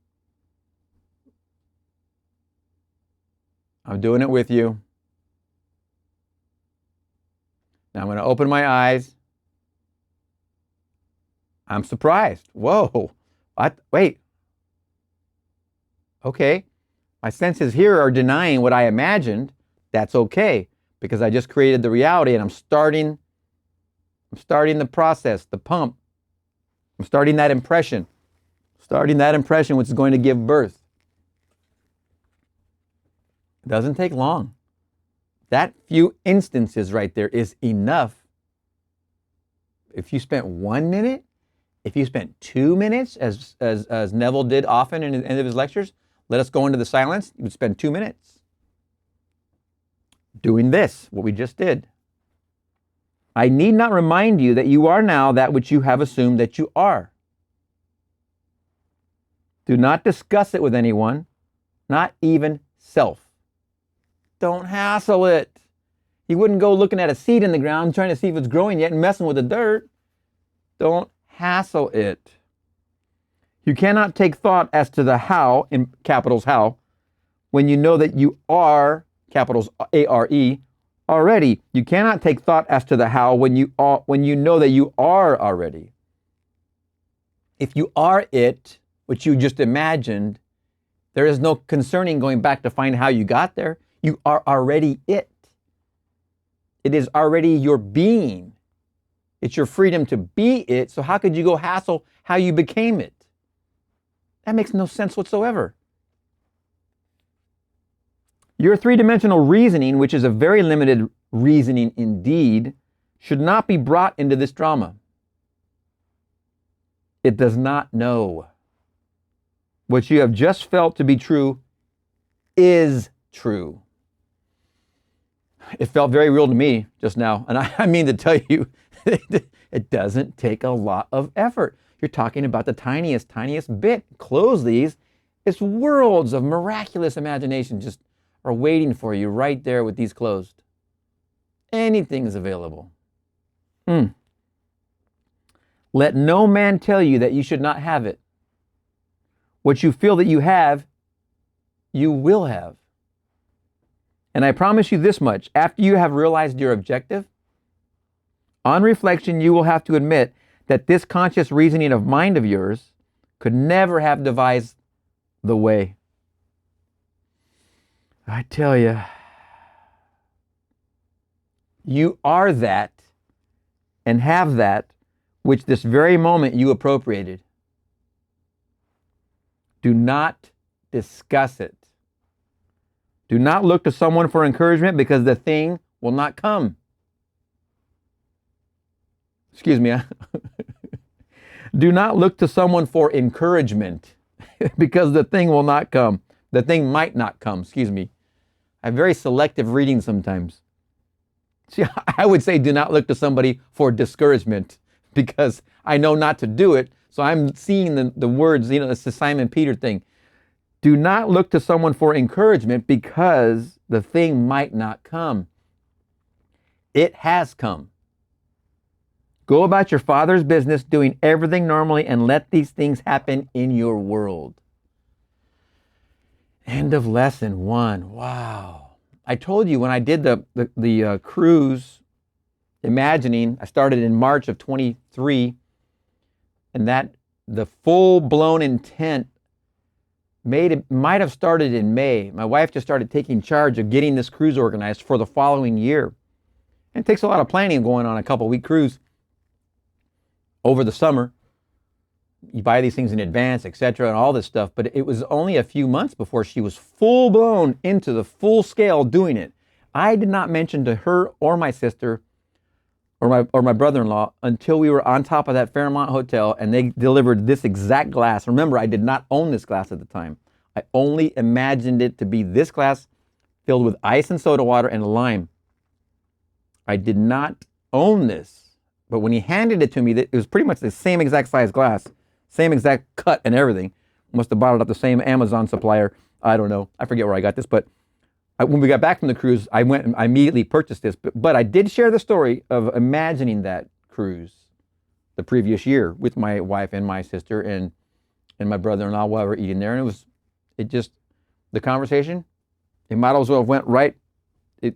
I'm doing it with you. Now I'm going to open my eyes. I'm surprised. Whoa. What? Wait. Okay. My senses here are denying what I imagined. That's okay, because I just created the reality and I'm starting the process, the pump. I'm starting that impression. Which is going to give birth. It doesn't take long. That few instances right there is enough. If you spent 1 minute, if you spent 2 minutes, as Neville did often in the end of his lectures, let us go into the silence, you would spend 2 minutes doing this, what we just did. I need not remind you that you are now that which you have assumed that you are. Do not discuss it with anyone, not even self. Don't hassle it. You wouldn't go looking at a seed in the ground trying to see if it's growing yet and messing with the dirt. Don't hassle it. You cannot take thought as to the how, in capitals how, when you know that you are, capitals A-R-E, already. You cannot take thought as to the how when you know that you are already. If you are it, which you just imagined, there is no concerning going back to find how you got there. You are already it. It is already your being. It's your freedom to be it. So how could you go hassle how you became it? That makes no sense whatsoever. Your three-dimensional reasoning, which is a very limited reasoning indeed, should not be brought into this drama. It does not know. What you have just felt to be true is true. It felt very real to me just now. And I mean to tell you, it doesn't take a lot of effort. You're talking about the tiniest bit. Close these. It's worlds of miraculous imagination just are waiting for you right there with these closed. Anything is available. Let no man tell you that you should not have it. What you feel that you have, you will have. And I promise you this much, after you have realized your objective, on reflection, you will have to admit that this conscious reasoning of mind of yours could never have devised the way. I tell you, you are that and have that which this very moment you appropriated. Do not discuss it. Do not look to someone for encouragement because the thing will not come. Excuse me. Do not look to someone for encouragement because the thing will not come. The thing might not come. Excuse me. I have very selective reading sometimes. See, I would say do not look to somebody for discouragement because I know not to do it. So I'm seeing the words, it's the Simon Peter thing. Do not look to someone for encouragement because the thing might not come. It has come. Go about your Father's business, doing everything normally, and let these things happen in your world. End of lesson 1. Wow. I told you when I did the cruise, imagining, I started in March of 23, and that the full-blown intent might have started in May. My wife just started taking charge of getting this cruise organized for the following year. And it takes a lot of planning going on a couple-week cruise over the summer. You buy these things in advance, etc., and all this stuff, but it was only a few months before she was full-blown into the full scale doing it. I did not mention to her or my sister or my brother-in-law until we were on top of that Fairmont hotel and they delivered this exact glass. Remember, I did not own this glass at the time. I only imagined it to be this glass filled with ice and soda water and lime. I did not own this, but when he handed it to me, it was pretty much the same exact size glass, same exact cut and everything. Must have bought it off the same Amazon supplier. I don't know. I forget where I got this, but when we got back from the cruise, I went and I immediately purchased this. But I did share the story of imagining that cruise the previous year with my wife and my sister and my brother-in-law while we were eating there. And the conversation, it might as well have went right.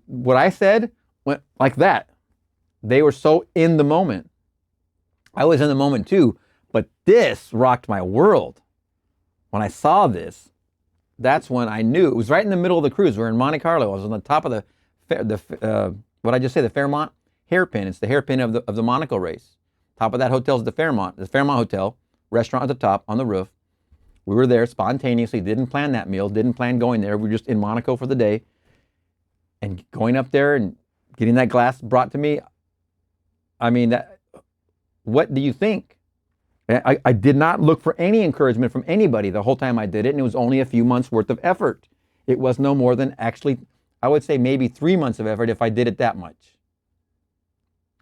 What I said went like that. They were so in the moment. I was in the moment too, but this rocked my world. When I saw this, that's when I knew. It was right in the middle of the cruise. We're in Monte Carlo. I was on the top of what I just say, the Fairmont hairpin. It's the hairpin of the Monaco race. Top of that hotel is the Fairmont Hotel, restaurant at the top on the roof. We were there spontaneously, didn't plan that meal, didn't plan going there. We were just in Monaco for the day. And going up there and getting that glass brought to me, I mean, what do you think? I did not look for any encouragement from anybody the whole time I did it, and it was only a few months worth of effort. It was no more than actually, I would say maybe 3 months of effort if I did it that much.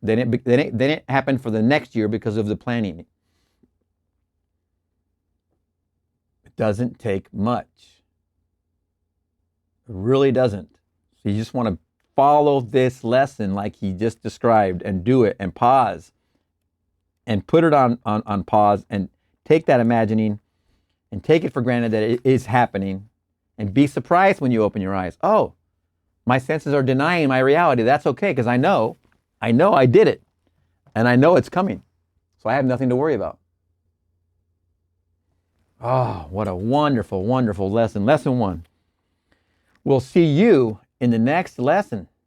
Then it happened for the next year because of the planning. It doesn't take much. It really doesn't. So you just want to follow this lesson like he just described and do it and pause. And put it on pause and take that imagining and take it for granted that it is happening and be surprised when you open your eyes. Oh, my senses are denying my reality. That's okay because I know I did it and I know it's coming. So I have nothing to worry about. Oh, what a wonderful, wonderful lesson. Lesson 1. We'll see you in the next lesson.